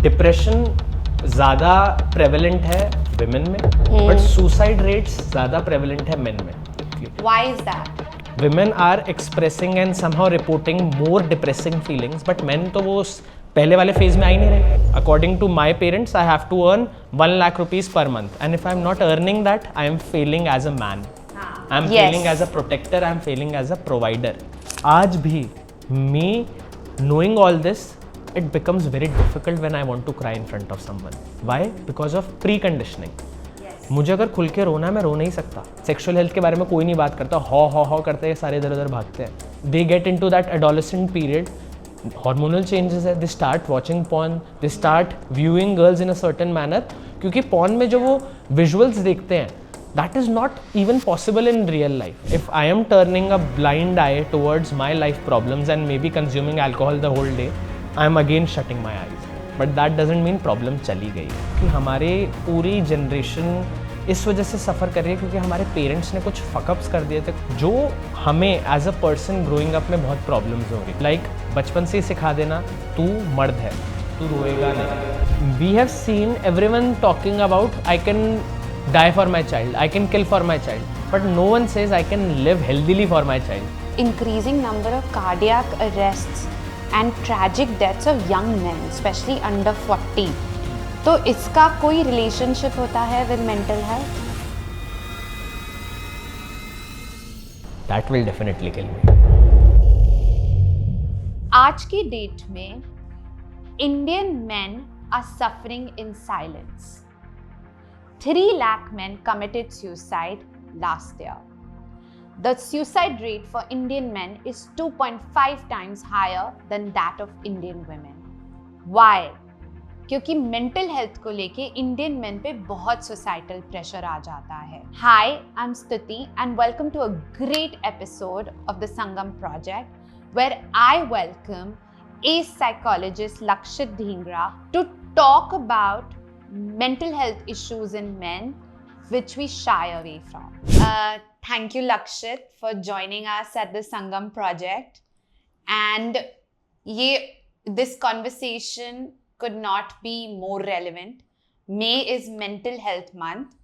Depression ज़्यादा prevalent है women में, बट सुसाइड रेट्स ज़्यादा प्रेवलेंट है मेन में. Why is that? Women are expressing and somehow reporting more depressing feelings, but men तो वो पहले वाले फेज में आ ही नहीं रहे. According to my parents, I have to earn 1 lakh rupees per month, and if I'm not earning that, I am failing as a man. I'm failing as a protector. I'm failing as a provider. आज भी me knowing all this, it becomes very difficult when I want to cry in front of someone. Why? Because of preconditioning. मुझे अगर खुल के रोना है, मैं रो नहीं सकता. सेक्सुअल हेल्थ के बारे में कोई नहीं बात करता. हॉ करते हैं, सारे इधर उधर भागते हैं. They get into that adolescent period. Hormonal changes है. They start watching porn. They start viewing girls in a certain manner. क्योंकि पॉर्न में जो वो विजुअल्स देखते हैं, that is not even possible in real life. If I am turning a blind eye towards my life problems and maybe consuming alcohol the whole day, I am again shutting my eyes. But that doesn't mean problem चली गई. कि हमारे पूरी generation इस वजह से सफ़र कर रही है क्योंकि हमारे पेरेंट्स ने कुछ फकअप्स कर दिए थे जो हमें as a person growing up में बहुत प्रॉब्लम्स हो रही. लाइक बचपन से ही सिखा देना, तू मर्द है, तू रोएगा नहीं. We have seen everyone talking about I can die for my child, I can kill for my child, but no one says I can live healthily for my child. Increasing number of cardiac arrests and tragic deaths of young men, especially under 40. तो इसका कोई relationship होता है with mental health? That will definitely kill me. आज की date में Indian men are suffering in silence. 3 lakh men committed suicide last year. The suicide rate for Indian men is 2.5 times higher than that of Indian women. Why? क्योंकि mental health को लेके Indian men पे बहुत societal pressure आ जाता है. Hi, I'm Stuti and welcome to a great episode of the Sangam Project, where I welcome ace psychologist Lakshit Dhingra to talk about mental health issues in men, which we shy away from. Thank you, Lakshit, for joining us at the Sangam Project. And this conversation could not be more relevant. May is Mental Health Month.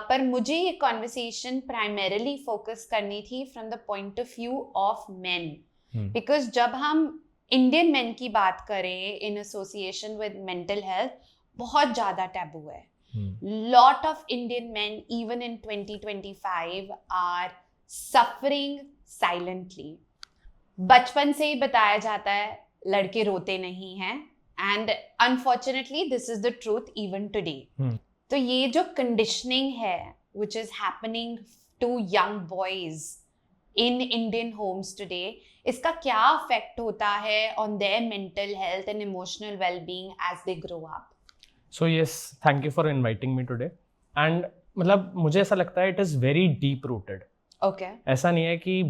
पर मुझे ये conversation primarily focus करनी थी from the point of view of men. Because जब हम Indian men की बात करें in association with mental health, बहुत ज़्यादा टैबू है. Lot of Indian men, even in 2025, are suffering silently. बचपन से ही बताया जाता है लड़के रोते नहीं हैं, and unfortunately this is the truth even today. तो ये जो conditioning है, which is happening to young boys in Indian homes today, इसका क्या effect होता है on their mental health and emotional well-being as they grow up? So yes, thank you for inviting me today. And मतलब मुझे ऐसा लगता है it is very deep rooted. Okay. ऐसा नहीं है कि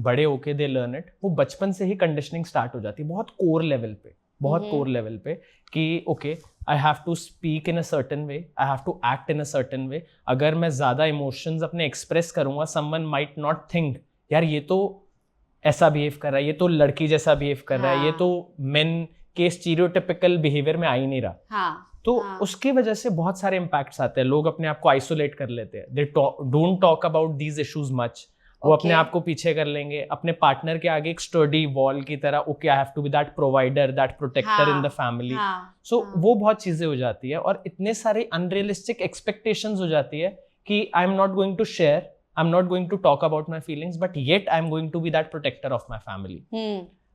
बड़े होके they learn it. वो बचपन से ही conditioning start हो जाती है बहुत core level पे, बहुत core level पे कि okay, I have to speak in a certain way, I have to act in a certain way. अगर मैं ज़्यादा emotions अपने express करूँगा, someone might not think यार ये तो ऐसा behave कर रहा है, ये तो लड़की जैसा behave कर रहा है, ये तो men के stereotypical behavior में आ ही नहीं रहा. तो उसकी वजह से बहुत सारे इम्पैक्ट्स आते हैं. लोग अपने आप को आइसोलेट कर लेते हैं. They don't talk about these issues much. वो अपने आप को पीछे कर लेंगे, अपने पार्टनर के आगे एक स्टर्डी वॉल की तरह. Okay, I have to be that provider, that protector in the family. So वो बहुत चीजें हो जाती है और इतने सारे अनरियलिस्टिक एक्सपेक्टेशंस हो जाती है कि I am not going to share, I am not going to talk about my feelings, but yet I am going to be that protector of my family.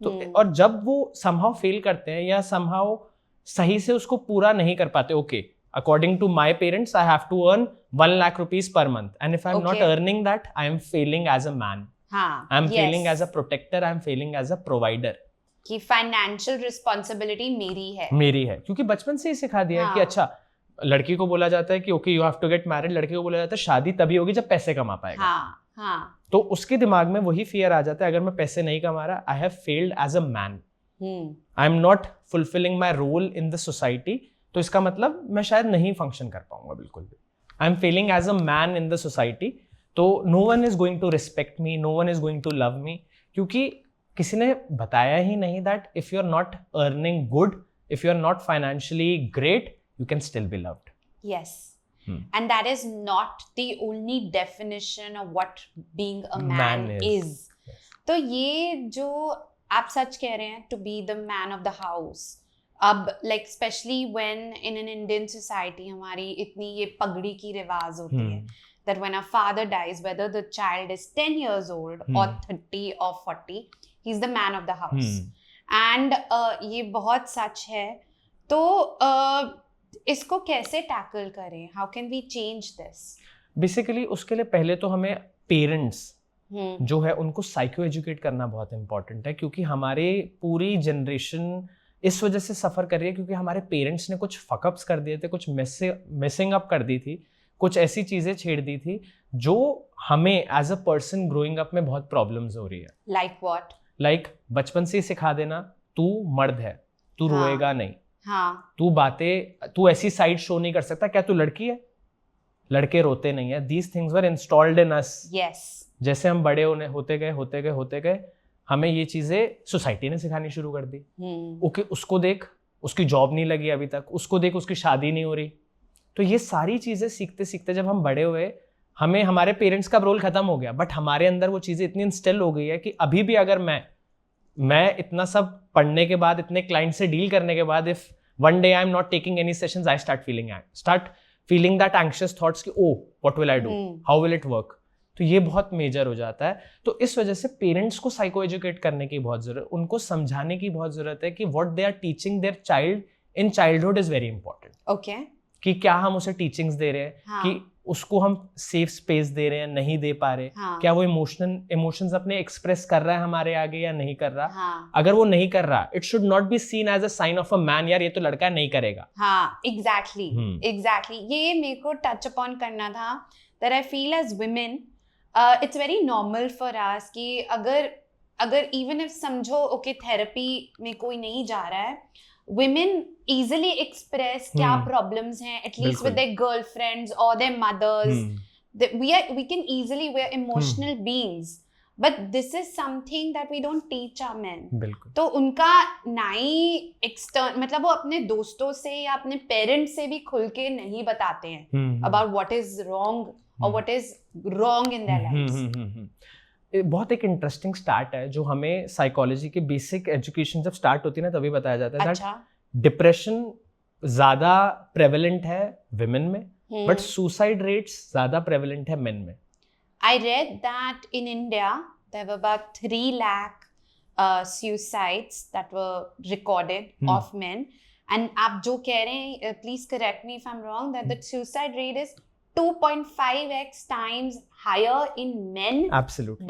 तो और जब वो समहाउ फेल करते हैं या समहाउ सही से उसको पूरा नहीं कर पाते. Okay, according to my parents I have to earn 1 lakh rupees per month, and if I am not earning that, I am failing as a man. I am failing as a protector, I am failing as a provider. कि financial responsibility मेरी है क्योंकि बचपन से ही सिखा दिया है कि अच्छा, लड़की को बोला जाता है कि okay you have to get married, लड़के को बोला जाता है शादी तभी होगी जब पैसे कमा पाएगा. तो उसके दिमाग में वही फियर आ जाता है, अगर मैं पैसे नहीं कमा रहा, I have failed as a man, I am not fulfilling my role in the society. तो इसका मतलब मैं शायद नहीं फंक्शन कर पाऊंगा बिल्कुल भी. I am failing as a man in the society. तो no one is going to respect me, no one is going to love me, क्योंकि किसी ने बताया ही नहीं that if you are not earning good if you are not financially great, you can still be loved. Yes. And that is not the only definition of what being a man is. Yes. तो ये जो आप सच कह रहे हैं, to be the man of the house, अब like especially when in an Indian society हमारी इतनी ये पगड़ी की रिवाज होती है that when a father dies, whether the child is 10 years old or 30 or 40, he's the man of the house. And ये बहुत सच है. तो इसको कैसे टैकल करें? How can we change this? Basically उसके लिए पहले तो हमें पेरेंट्स जो है उनको साइको एजुकेट करना बहुत इंपॉर्टेंट है, क्योंकि हमारे पूरी जनरेशन इस वजह से सफ़र कर रही है क्योंकि हमारे पेरेंट्स ने कुछ फकअप्स कर दिए थे, कुछ मिसिंग अप कर दी थी, कुछ ऐसी चीज़ें छेड़ दी थी जो हमें as a person growing up में बहुत प्रॉब्लम्स हो रही है. Like what? लाइक बचपन से ही सिखा देना तू मर्द है, तू रोएगा नहीं, तू ऐसी साइड शो नहीं कर सकता, क्या तू लड़की है, लड़के रोते नहीं है. These things were installed in us. जैसे हम बड़े होते गए हमें ये चीजें सोसाइटी ने सिखानी शुरू कर दी. ओके, उसको देख, उसकी जॉब नहीं लगी अभी तक, उसको देख, उसकी शादी नहीं हो रही. तो ये सारी चीजें सीखते सीखते जब हम बड़े हुए, हमें हमारे पेरेंट्स का रोल खत्म हो गया, बट हमारे अंदर वो चीजें इतनी इंस्टॉल हो गई है कि अभी भी अगर मैं इतना सब पढ़ने के बाद, इतने क्लाइंट से डील करने के बाद, if one day I am not taking any sessions, I start feeling that anxious thoughts कि oh what will I do, how will it work. तो ये बहुत मेजर हो जाता है. तो इस वजह से पेरेंट्स को साइको एजुकेट करने की बहुत जरूरत, उनको समझाने की बहुत जरूरत है कि what they are teaching their child in childhood is very important. Okay, कि क्या हम उसे टीचिंग्स दे रहे हैं, कि उसको हम सेफ स्पेस दे रहे हैं, नहीं दे पा रहे, क्या वो इमोशंस अपने एक्सप्रेस कर रहा है हमारे आगे या नहीं कर रहा. अगर वो नहीं कर रहा, it should not be seen as a sign of a man, यार ये तो लड़का नहीं करेगा. हाँ, एग्जैक्टली ये मेरे को टच अपॉन करना था. That I feel as women it's very normal for us कि अगर इवन इफ समझो ओके थेरेपी में कोई नहीं जा रहा है, women easily express क्या problems हैं, at least with their girlfriends or their mothers. We can easily, we're emotional beings, but this is something that we don't teach our men. तो उनका नाई मतलब वो अपने दोस्तों से या अपने पेरेंट्स से भी खुल के नहीं बताते हैं about what is wrong or what is wrong in their lives. बहुत एक इंटरेस्टिंग स्टार्ट है जो हमें साइकोलॉजी के बेसिक एजुकेशन जब स्टार्ट होती है ना तभी बताया जाता है दैट डिप्रेशन ज्यादा प्रेवलेंट है विमेन में, बट सुसाइड रेट्स ज्यादा प्रेवलेंट है मेन में. I read that in India there were about 3 lakh suicides that were recorded of men, and आप जो कह रहे हैं, please correct me if I am wrong, that the suicide rate is 2.5x times higher in men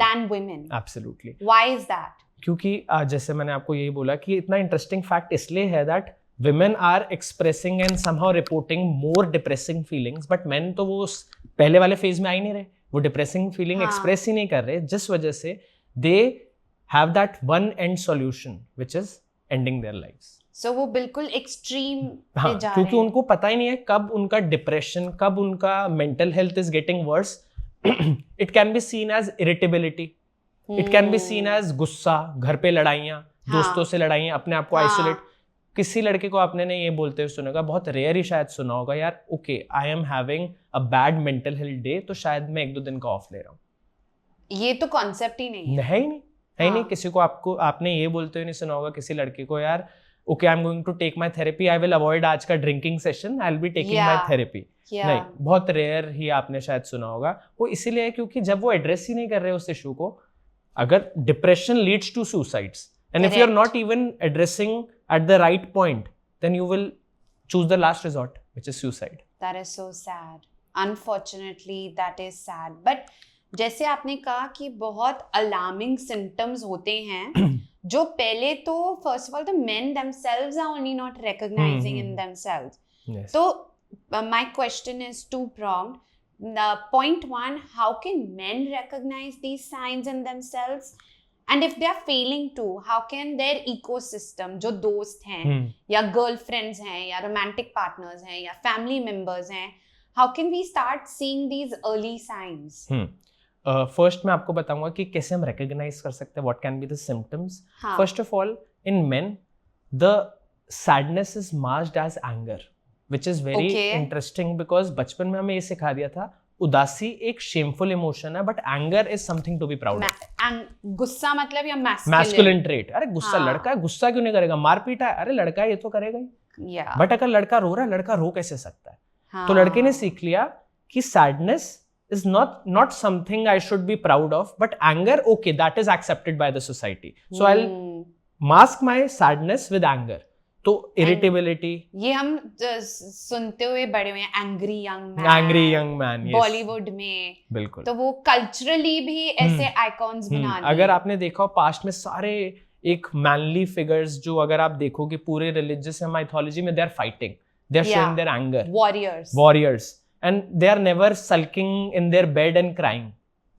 than women. Absolutely. Why is that? क्योंकि जैसे मैंने आपको यही बोला कि इतना इंटरेस्टिंग फैक्ट इसलिए है that women are expressing and somehow reporting more depressing feelings, but men तो वो उस पहले वाले फेज में आ ही नहीं रहे, वो डिप्रेसिंग फीलिंग एक्सप्रेस ही नहीं कर रहे, जिस वजह से they have that one end solution which is ending their lives. So वो बिल्कुल एक्सट्रीम पे जा रहे हैं, क्योंकि उनको पता ही नहीं है कब उनका डिप्रेशन, कब उनका mental health is getting worse. It can be seen as irritability, it can be seen as गुस्सा, घर पे लड़ाइयाँ, दोस्तों से लड़ाइयाँ, अपने आप को आइसोलेट. किसी लड़के को आपने ये बोलते हुए सुना होगा, बहुत रेयर ही शायद सुना होगा, यार okay I am having a bad mental health day, तो शायद मैं 1-2 दिन का ऑफ ले रहा हूँ. ये तो कॉन्सेप्ट ही नहीं है ही नहीं. किसी को आपने ये बोलते हुए नहीं सुना होगा किसी लड़के को, यार okay, I'm going to take my therapy, I will avoid आज का drinking session, I'll be taking my therapy. नहीं, बहुत रेयर ही आपने शायद सुना होगा. वो इसीलिए है क्योंकि जब वो एड्रेस ही नहीं कर रहे उस इशू को, अगर depression leads to suicides and if you are not even addressing at the right point, then you will choose the last resort which is suicide. That is so sad, unfortunately that is sad. But जैसे आपने कहा कि बहुत alarming symptoms होते हैं जो पहले तो first of all the main themselves are only not recognizing in themselves. Yes. So my question is two-pronged. Point 1, how can men recognize these signs in themselves? And if they are failing to, how can their ecosystem, जो दोस्त हैं या girlfriends हैं या romantic partners हैं या family members हैं, how can we start seeing these early signs? First मैं आपको बताऊंगा कि कैसे हम रिकॉग्नाइज कर सकते हैं what can be the symptoms. First of all in men the sadness is masked as anger, which is very Okay. Interesting because बचपन में हमें ये सिखा दिया था उदासी एक शेमफुल इमोशन है, but anger is something to be proud of. गुस्सा मतलब या मैस्कुलिन ट्रेट. अरे गुस्सा हाँ. लड़का है, गुस्सा क्यों नहीं करेगा? मार पीटा है, अरे लड़का है ये तो करेगा ही. या बट अगर लड़का रो रहा है, लड़का रो कैसे सकता है? हाँ. तो लड़के ने सीख लिया कि sadness is not something I should be proud of, but anger, okay, that is accepted by the society. So I'll mask my sadness with anger. तो irritability, ये हम सुनते हुए बड़े हुए हैं, angry young man, yes, Bollywood में. बिल्कुल. तो वो कल्चरली भी ऐसे आइकॉन्स बना दिए. अगर आपने देखा हो पास्ट में सारे एक मैनली फिगर्स जो अगर आप देखोगे पूरे रिलीजियस माइथोलॉजी में, they are fighting, they are showing their anger, warriors. And they are never sulking in their bed and crying.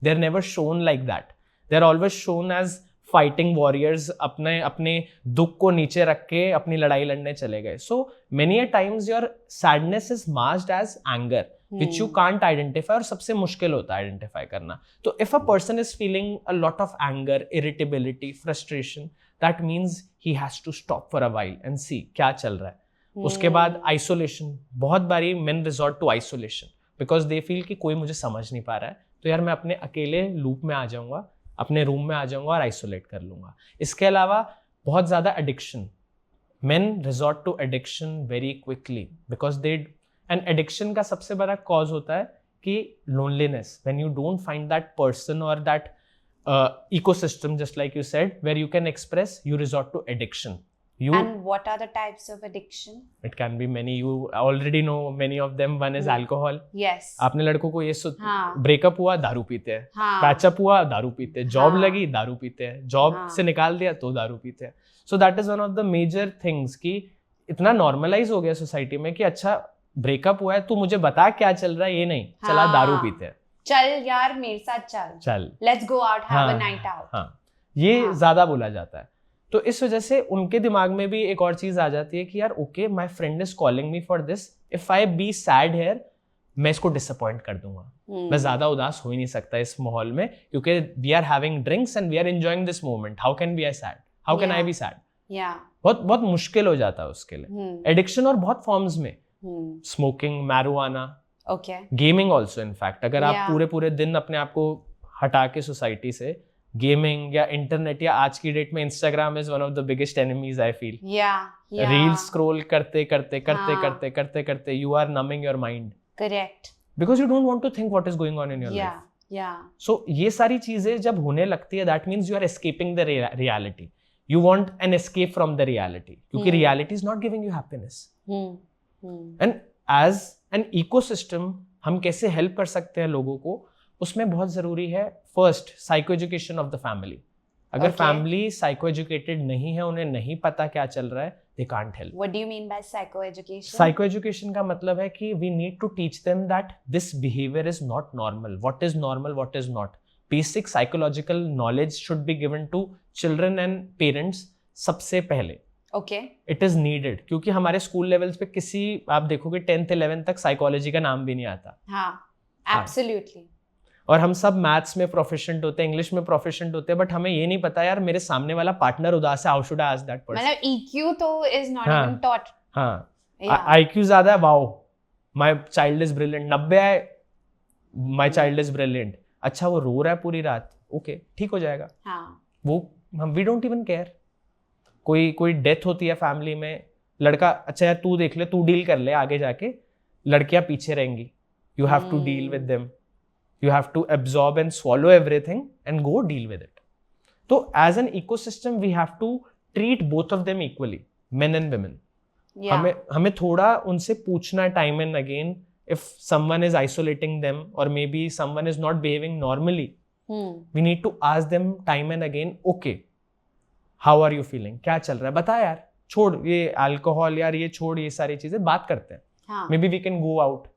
They are never shown like that. They are always shown as fighting warriors. अपने दुख को नीचे रख के अपनी लड़ाई लड़ने चले गए. So many a times your sadness is masked as anger, which you can't identify. और सबसे मुश्किल होता है identify करना. तो if a person is feeling a lot of anger, irritability, frustration, that means he has to stop for a while and see क्या चल रहा है. उसके बाद आइसोलेशन. बहुत बारी men resort to isolation because they feel कि कोई मुझे समझ नहीं पा रहा है, तो यार मैं अपने अकेले लूप में आ जाऊंगा, अपने रूम में आ जाऊंगा और आइसोलेट कर लूंगा. इसके अलावा बहुत ज़्यादा addiction. Men resort to addiction very quickly because they, and addiction का सबसे बड़ा कॉज होता है कि loneliness. When you don't find that person और that ecosystem, just like you said, where you can express, you resort to addiction. And what are the types of addiction? It can be many. You already know many of them. One is alcohol. Yes. आपने लड़कों को ये हाँ. Breakup हुआ दारू पीते हैं, हाँ. पैचअप हुआ दारू पीते हैं, जॉब हाँ. लगी दारू पीते हैं, जॉब हाँ. से निकाल दिया तो दारू पीते हैं. So that is one of the major things कि इतना नॉर्मलाइज हो गया सोसाइटी में कि अच्छा ब्रेकअप हुआ है तो मुझे बता क्या चल रहा है, ये नहीं चला दारू पीते हैं, चल यार मेरे साथ चल, let's go out, have a night out. हाँ, ये ज्यादा बोला जाता है. तो इस वजह से उनके दिमाग में भी एक और चीज आ जाती है कि यार okay my friend is calling me for this, if I be sad here मैं इसको डिसअपॉइंट कर दूंगा. मैं ज्यादा उदास हो ही नहीं सकता इस माहौल में क्योंकि we are having drinks and we are enjoying this moment. How can be I sad, how can I be sad. बहुत बहुत मुश्किल हो जाता है उसके लिए. एडिक्शन और बहुत फॉर्म्स में, smoking, marijuana, gaming also. In fact अगर आप पूरे पूरे दिन अपने आप को हटा के सोसाइटी से, गेमिंग या इंटरनेट या आज की डेट में Instagram is one of the biggest enemies I feel. Reel scroll करते करते करते करते करते करते you are numbing your mind. Correct. Because you don't want to think what is going on in your life. So ये सारी चीजें जब होने लगती है that means you are escaping the reality. You want an escape from the reality क्योंकि reality is not giving you happiness. And as an ecosystem हम कैसे हेल्प कर सकते हैं लोगों को, उसमें बहुत जरूरी है first psycho education of the family. अगर फैमिली साइको एजुकेटेड नहीं है, उन्हें नहीं पता क्या चल रहा है, they can't help. What do you mean by psycho education? Psycho education का मतलब है कि we need to teach them that this behaviour is not normal, what is normal, what is not. Basic psychological knowledge should be given to children and parents सबसे पहले. It is needed क्योंकि हमारे school levels पे किसी, आप देखोगे 10th 11th तक psychology का नाम भी नहीं आता. हाँ, एब्सोल्युटली. और हम सब मैथ्स में प्रोफिशिएंट होते हैं, इंग्लिश में प्रोफिशिएंट होते हैं, बट हमें ये नहीं पता यार मेरे सामने वाला पार्टनर उदास है, how should I ask that person. मतलब ईक्यू तो इज नॉट इवन टॉट. हाँ, आईक्यू ज्यादा है, wow my child is brilliant. 90 है, माय चाइल्ड इज ब्रिलियंट. अच्छा वो रो रहा है पूरी रात, ओके ठीक हो जाएगा. वो हम वी डोंट इवन केयर. कोई डेथ होती है फैमिली में, लड़का अच्छा यार तू देख ले, तू डील कर ले आगे जाके, लड़कियां पीछे रहेंगी. You have to deal with them. You have to absorb and swallow everything and go deal with it. So as an ecosystem, we have to treat both of them equally, men and women. हमें थोड़ा उनसे पूछना time and again if someone is isolating them or maybe someone is not behaving normally. We need to ask them time and again, okay, how are you feeling? क्या चल रहा है? बता यार, छोड़ ये अल्कोहल यार, ये छोड़ ये सारी चीजें, बात करते हैं. Maybe we can go out.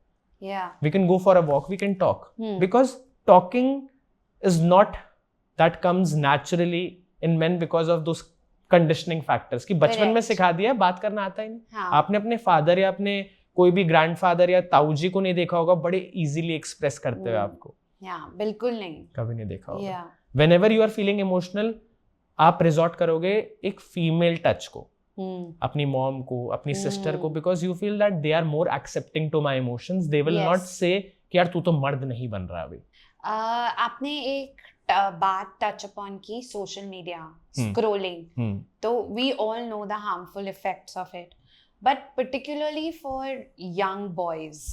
We can go for a walk, we can talk. Because talking is not that comes naturally in men because of those conditioning factors कि बचपन में सिखा दिया, बात करना आता ही नहीं. आपने अपने फादर या अपने कोई भी ग्रैंडफादर या ताऊजी को नहीं देखा होगा बड़े इजीली एक्सप्रेस करते हुए आपको. बिल्कुल नहीं, कभी नहीं देखा होगा. Whenever you are feeling emotional, आप रिजॉर्ट करोगे एक फीमेल टच को. अपनी मॉम को, अपनी सिस्टर को, because you feel that they are more accepting to my emotions. They will not say कि यार तू तो मर्द नहीं बन रहा अभी. आपने एक बात टच अपॉन की, सोशल मीडिया स्क्रोलिंग. तो we all know the harmful effects of it, but particularly for young boys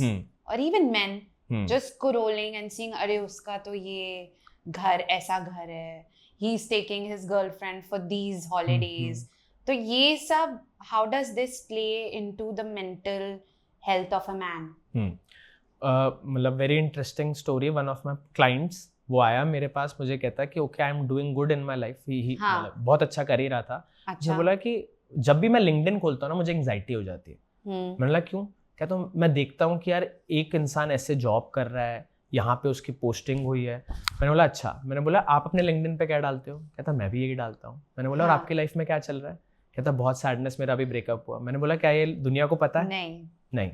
और even men, just scrolling and seeing अरे उसका तो ये घर ऐसा घर है, he is taking his girlfriend for these holidays. तो ये सब, how does this play into the mental health of a man? मतलब very interesting story. One of my clients वो आया मेरे पास, मुझे कहता कि okay I am doing good in my life. He बहुत अच्छा कर ही रहा था. मुझे बोला कि जब भी मैं लिंक्डइन खोलता हूँ ना मुझे एंग्जाइटी हो जाती है. मैंने बोला क्यों? क्या तो मैं देखता हूँ कि यार एक इंसान ऐसे जॉब कर रहा है, यहाँ पे उसकी पोस्टिंग हुई है. मैंने बोला अच्छा. मैंने बोला आप अपने लिंक्डइन पे क्या डालते हो? कहता मैं भी यही डालता हूँ. मैंने बोला और आपकी लाइफ में क्या चल रहा है? कहता बहुत सैडनेस, मेरा अभी ब्रेकअप हुआ. मैंने बोला क्या ये दुनिया को पता है? नहीं.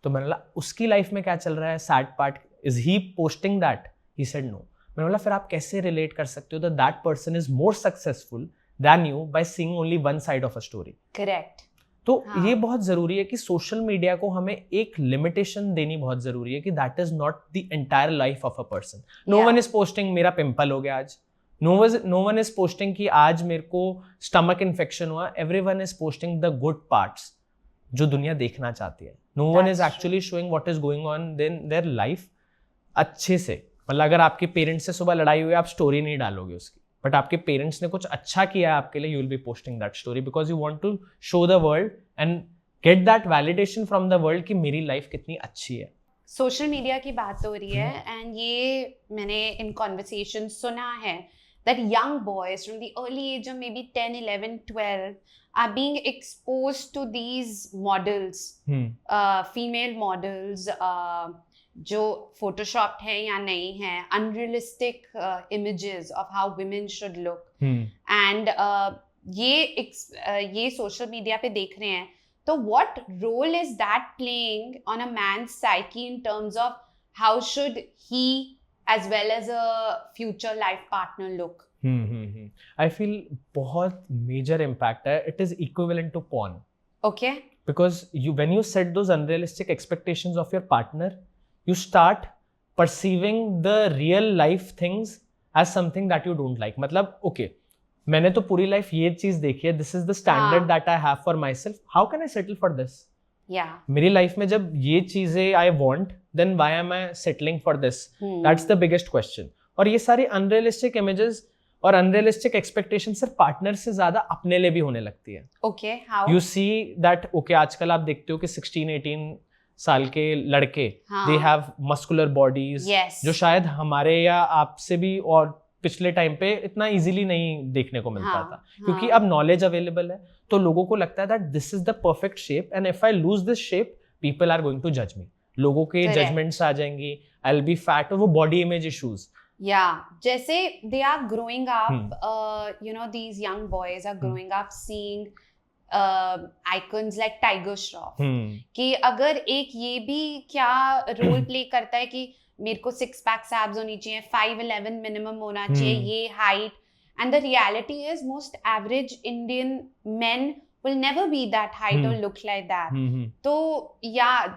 तो मैंने बोला उसकी लाइफ में क्या चल रहा है, sad part, is he posting that? He said no. मैंने बोला फिर आप कैसे रिलेट कर सकते हो that person is more successful than you by seeing only one side of a story? Correct. तो ये बहुत जरूरी है कि सोशल मीडिया को हमें एक लिमिटेशन देनी बहुत जरूरी है कि that is not the entire life of a person. No one is posting मेरा पिंपल हो गया आज. नो वन इज पोस्टिंग कि आज मेरे को स्टमक इन्फेक्शन हुआ. Everyone is posting the good parts जो दुनिया देखना चाहती है. No one is actually showing what is going on in their life अच्छे से. मतलब अगर आपके पेरेंट्स से सुबह लड़ाई हुई, आप स्टोरी नहीं डालोगे उसकी, बट आपके पेरेंट्स ने कुछ अच्छा किया है आपके लिए, you will be posting that story because you want to show the world and get that validation from the world कि मेरी लाइफ कितनी अच्छी है. सोशल मीडिया की बात हो रही है एंड ये मैंने इन कॉन्वर्सेशन सुना है that young boys from the early age of maybe 10, 11, 12 are being exposed to these models, female models, जो photoshopped है या नहीं है, unrealistic images of how women should look. And ये social media पे देख रहे हैं. तो what role is that playing on a man's psyche in terms of how should he as well as a future life partner look? I feel बहुत major impact है. It is equivalent to porn. Okay. Because when you set those unrealistic expectations of your partner, you start perceiving the real life things as something that you don't like. मतलब okay, मैंने तो पूरी life ये चीज देखी है. This is the standard that I have for myself. How can I settle for this? मेरी life में जब ये चीजें I want, then why am I settling for this? That's the biggest question. और ये सारी अनरियलिस्टिक इमेजेस और unrealistic expectation सिर्फ पार्टनर से ज्यादा अपने लिए भी होने लगती है. Okay, how? You see that okay आजकल आप देखते हो कि 16-18 साल के लड़के दे हैव मस्कुलर बॉडीज जो शायद हमारे या आपसे भी और पिछले टाइम पे इतना इजीली नहीं देखने को मिलता था. क्योंकि अब नॉलेज अवेलेबल है तो लोगों को लगता है that this is the perfect shape and if I lose this shape people are going to जज मी. लोगों के जजमेंट्स आ जाएंगी, आई विल बी फैट, और वो बॉडी इमेज इश्यूज. जैसे they are growing up, these young boys are growing up seeing icons like Tiger Shroff. कि अगर एक ये भी क्या रोल प्ले करता है कि मेरे को 6 पैक्स एब्स होनी चाहिए, 5'11" मिनिमम होना चाहिए, ये height. And the reality is most average Indian men will never be that height or look like that. So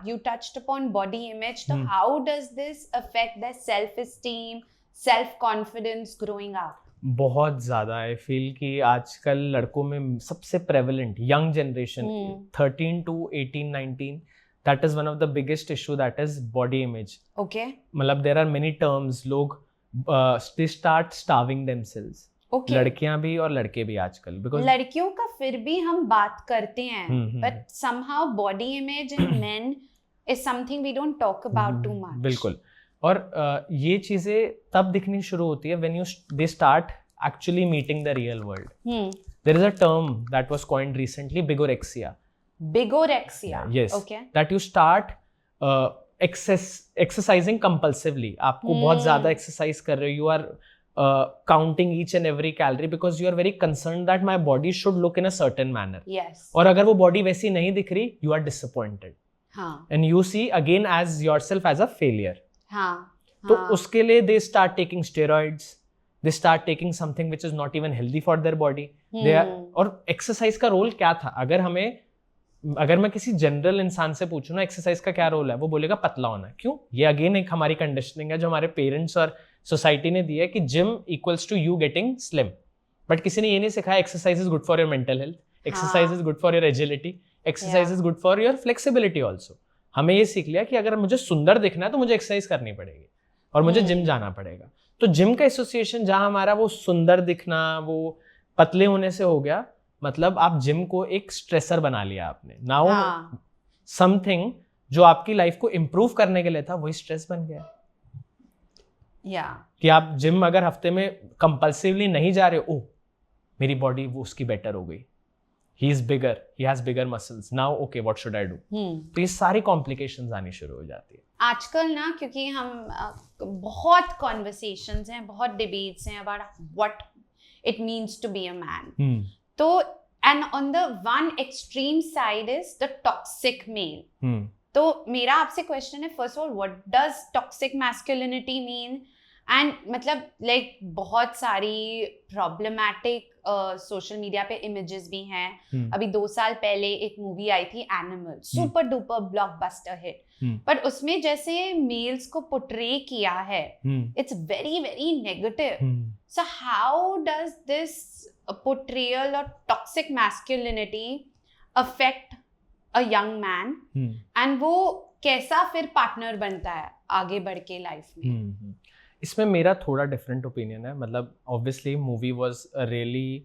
you touched upon body image. So how does this affect their self-esteem, self-confidence growing up? बहुत ज़्यादा. I feel कि आजकल लड़कों में सबसे prevalent young generation 13 to 18-19, that is one of the biggest issue, that is body image. Okay. मतलब there are many terms. लोग they start starving themselves. Okay. लड़कियां भी और लड़के भी आजकल. Because लड़कियों का फिर भी हम बात करते हैं, but somehow body image in men is something we don't talk about too much. बिल्कुल. और ये चीजें तब दिखनी शुरू होती है when they start actually meeting the real world. There is a term that was coined recently, bigorexia. Bigorexia. Yes. Okay. That you start exercising compulsively. आपको बहुत ज्यादा exercise कर रहे हो. You are counting each and every calorie because you are very concerned that my body should look in a certain manner. Yes. और अगर वो body वैसी नहीं दिख रही, you are disappointed. And you see again as yourself as a failure. तो उसके लिए they start taking steroids, they start taking something which is not even healthy for their body. They are, और exercise का role क्या था? अगर मैं किसी जनरल इंसान से पूछूं ना एक्सरसाइज का क्या रोल है, वो बोलेगा पतला होना। क्यों? ये अगेन एक हमारी कंडीशनिंग है जो हमारे पेरेंट्स और सोसाइटी ने दी है कि gym equals to you getting slim. But किसी ने ये नहीं सिखाया exercise is good for your mental health, exercise is good for your agility, exercise is good for your flexibility also. हमें ये सीख लिया कि अगर मुझे सुंदर दिखना है तो मुझे एक्सरसाइज करनी पड़ेगी और मुझे जिम जाना पड़ेगा। तो जिम का एसोसिएशन जहां हमारा वो सुंदर दिखना, वो पतले होने से हो गया, मतलब आप जिम को एक स्ट्रेसर बना लिया आपने। नाउ समथिंग जो आपकी लाइफ को इम्प्रूव करने के लिए था वही स्ट्रेस बन गया। कि आप जिम अगर हफ्ते में कंपल्सिवली नहीं जा रहे हो, ओह मेरी बॉडी वो उसकी बेटर हो गई, he is bigger, he has bigger muscles, now okay what should I do. तो ये सारी कॉम्प्लिकेशंस आनी शुरू हो जाती है आजकल ना, क्योंकि हम बहुत कॉन्वर्सेशंस हैं, बहुत डिबेट्स हैं about what it means to be a man. तो and on the one extreme side is the toxic male. तो मेरा आपसे क्वेश्चन है, first of all what does toxic masculinity mean? And मतलब लाइक बहुत सारी प्रॉब्लमैटिक सोशल मीडिया पे images भी हैं। अभी 2 साल पहले एक मूवी आई थी animal, super duper blockbuster hit, पर उसमें जैसे मेल्स को पोर्ट्रे किया है, it's very very negative. So how does this portrayal of toxic masculinity affect a young man and वो कैसा फिर पार्टनर बनता है आगे बढ़ के लाइफ में? इसमें मेरा थोड़ा डिफरेंट ओपिनियन है। मतलब obviously movie was a really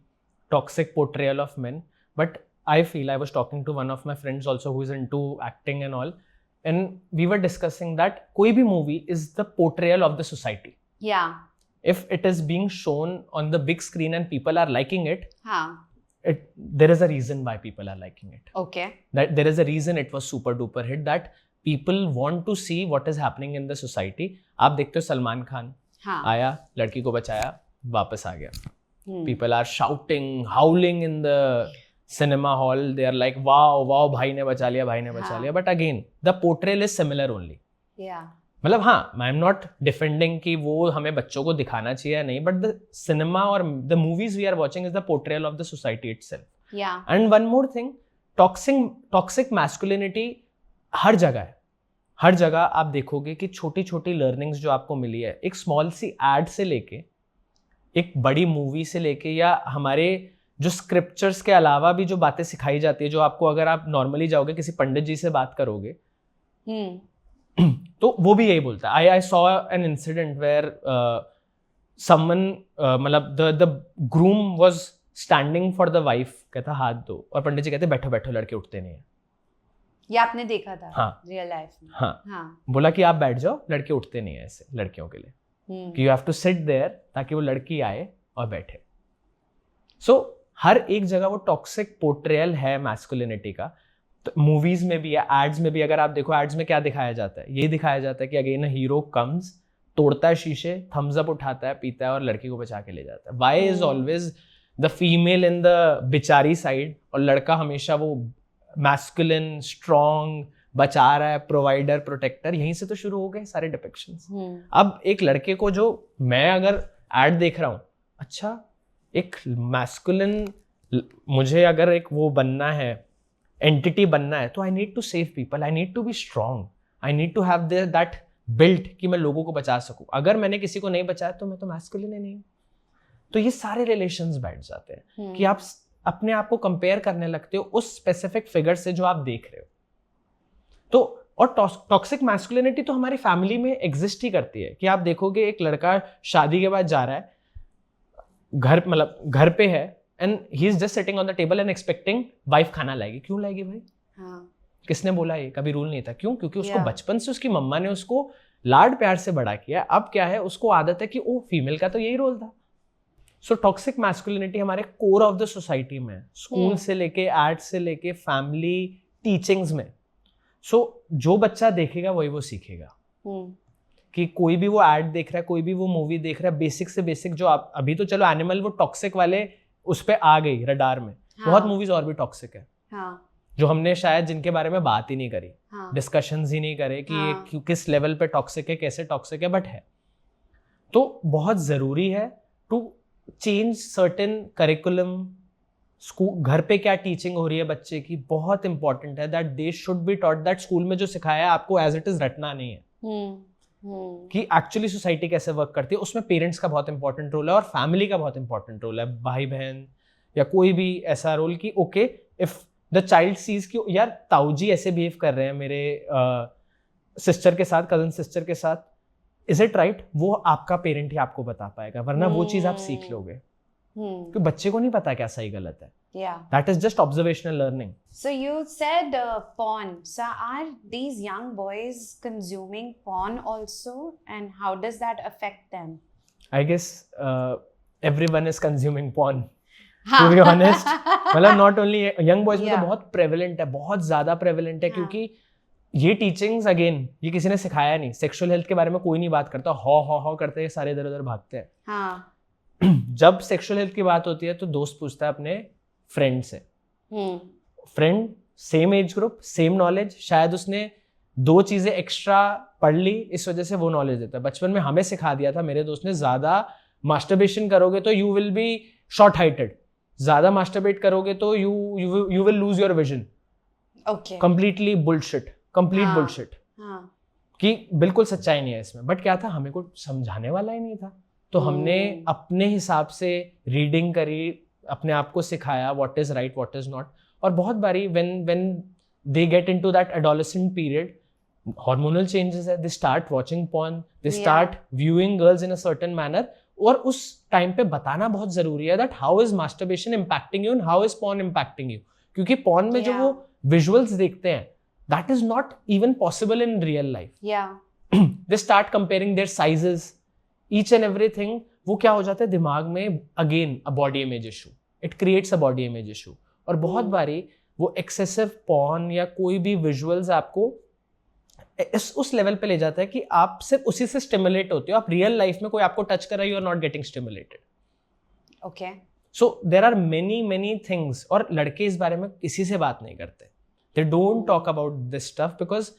toxic portrayal of men, but I feel, I was talking to one of my friends also who is into acting and all, and we were discussing that कोई भी movie is the portrayal of the society. If it is being shown on the big screen and people are liking it, there is a reason why people are liking it. Okay. That there is a reason it was super duper hit, that people want to see what is happening in the society. आप देखते हो सलमान खान आया, लड़की को बचाया, वापस आ गया. People are shouting, howling in the cinema hall. They are like, wow, wow, भाई ने बचा लिया, भाई ने बचा लिया. But again, the portrayal is similar only. Yeah. मतलब हाँ, आई एम नॉट डिफेंडिंग कि वो हमें बच्चों को दिखाना चाहिए या नहीं, बट द सिनेमा और the movies we are watching is the portrayal of the society itself. And one more thing, toxic masculinity हर जगह है। हर जगह आप देखोगे कि छोटी छोटी लर्निंग्स जो आपको मिली है, एक स्मॉल सी एड से लेके एक बड़ी मूवी से लेके, या हमारे जो स्क्रिप्चर्स के अलावा भी जो बातें सिखाई जाती है, जो आपको अगर आप नॉर्मली जाओगे किसी पंडित जी से बात करोगे तो वो भी यही बोलता है। I saw an incident where someone, मतलब the groom was standing for the wife, कहता हाथ दो, और पंडित जी कहते बैठो बैठो, लड़के उठते नहीं है। ये आपने देखा था? हाँ, रियल लाइफ में। हाँ, बोला कि आप बैठ जाओ, लड़के उठते नहीं है ऐसे लड़कियों के लिए, कि you have to sit there ताकि वो लड़की आए और बैठे। सो हर एक जगह वो टॉक्सिक पोर्ट्रेयल है मैस्कुलिनिटी का। मूवीज में भी है, एड्स में भी। अगर आप देखो एड्स में क्या दिखाया जाता है, ये दिखाया जाता है कि अगेन हीरो कम्स, तोड़ता है शीशे, थम्स अप उठाता है, पीता है और लड़की को बचा के ले जाता है। Why is always the female in the बिचारी साइड और लड़का हमेशा वो मैस्कुलिन, स्ट्रॉन्ग, बचा रहा है, प्रोवाइडर, प्रोटेक्टर? यहीं से तो शुरू हो गए सारे डिपिक्शंस। अब एक लड़के को, जो मैं अगर एड देख रहा हूँ, अच्छा एक मैस्कुलिन, मुझे अगर एक वो बनना है, एंटिटी बनना है, तो I need to save people, I need to be strong, I need to have that built कि मैं लोगों को बचा सकूं। अगर मैंने किसी को नहीं बचाया तो मैं तो मैस्कुलिन ही नहीं। तो ये सारे रिलेशंस बैठ जाते हैं कि आप अपने आप को कंपेयर करने लगते हो उस स्पेसिफिक फिगर से जो आप देख रहे हो। तो और टॉक्सिक मैस्कुलिनिटी तो हमारी फैमिली में एग्जिस्ट ही करती है कि आप देखोगे एक लड़का शादी के बाद जा रहा है, घर पे है, and he is just sitting on the table and expecting wife खाना लाएगी। क्यों लाएगी भाई? किसने बोला? ये कभी रूल नहीं था। क्यों? क्योंकि उसको बचपन से उसकी मम्मा ने उसको लाड प्यार से बड़ा किया। अब क्या है, उसको आदत है कि ओ फीमेल का तो यही रोल था। सो टॉक्सिक मैस्कुलिनिटी हमारे कोर ऑफ द सोसाइटी में, स्कूल से लेके, एड से लेके, फैमिली, टीचिंग्स में। सो जो बच्चा देखेगा वही वो सीखेगा। कि कोई भी वो एड देख रहा है, कोई भी वो मूवी देख रहा है, बेसिक से बेसिक जो आप अभी तो चलो एनिमल वो टॉक्सिक वाले उस पे आ गई रडार में। बहुत मूवीज और भी टॉक्सिक है जो हमने शायद जिनके बारे में बात ही नहीं करी, डिस्कशंस ही नहीं करे कि किस लेवल पे टॉक्सिक है, कैसे टॉक्सिक है, बट है। तो बहुत जरूरी है to change certain curriculum, school घर पे क्या टीचिंग हो रही है बच्चे की, बहुत इंपॉर्टेंट है that they should be taught that school में जो सिखाया है आपको एज इट इज रटना नहीं है, कि एक्चुअली सोसाइटी कैसे वर्क करती है। उसमें पेरेंट्स का बहुत इंपॉर्टेंट रोल है और फैमिली का बहुत इंपॉर्टेंट रोल है, भाई बहन या कोई भी ऐसा रोल कि okay if the child sees कि यार ताऊजी ऐसे बिहेव कर रहे हैं मेरे सिस्टर के साथ, कजन सिस्टर के साथ, इज इट राइट, वो आपका पेरेंट ही आपको बता पाएगा, वरना वो चीज आप सीख लोगे क्योंकि बच्चे को नहीं पता क्या सही गलत है. Yeah. That is just observational learning. So you said porn. So are these young boys consuming porn also, and how does that affect them? I guess everyone is consuming porn. To be honest, मतलब not only young boys में तो बहुत prevalent है, बहुत ज़्यादा prevalent है क्योंकि ये teachings again ये किसी ने सिखाया नहीं. Sexual health के बारे में कोई नहीं बात करता, हो करते हैं सारे इधर उधर भागते हैं. हाँ. जब सेक्सुअल हेल्थ की बात होती है तो दोस्त पूछता है अपने फ्रेंड से, friend same age group same knowledge, शायद उसने 2 चीजें एक्स्ट्रा पढ़ ली इस वजह से वो नॉलेज देता है. बचपन में हमें सिखा दिया था मेरे दोस्त ने, ज्यादा मास्टरबेशन करोगे तो you will B short heighted, ज्यादा मास्टरबेट करोगे तो you will lose your vision. Completely bullshit, complete bullshit, कि बिल्कुल सच्चाई नहीं है इसमें. बट क्या था, हमें को समझाने वाला ही नहीं था, तो हमने अपने हिसाब से रीडिंग करी, अपने आप को सिखाया what is right what is not. और बहुत बारी when they get into that adolescent period, hormonal changes है, they start watching porn, they start viewing girls in a certain manner. और उस टाइम पे बताना बहुत जरूरी है that how is masturbation impacting you and how is porn impacting you. क्योंकि porn में जो वो विजुअल्स देखते हैं that is not even possible in real life. They start comparing their sizes, each and everything. वो क्या हो जाता है दिमाग में, again a body image issue, it creates a body image issue. और बहुत बारी वो एक्सेसिव पॉर्न या कोई भी विजुअल्स आपको उस लेवल पे ले जाता है कि आप सिर्फ उसी से स्टिमुलेट होते हो. आप रियल लाइफ में कोई आपको टच कर रहा है, you are not getting stimulated. Okay. So there are many things. और लड़के इस बारे में किसी से बात नहीं करते, they don't talk about this stuff because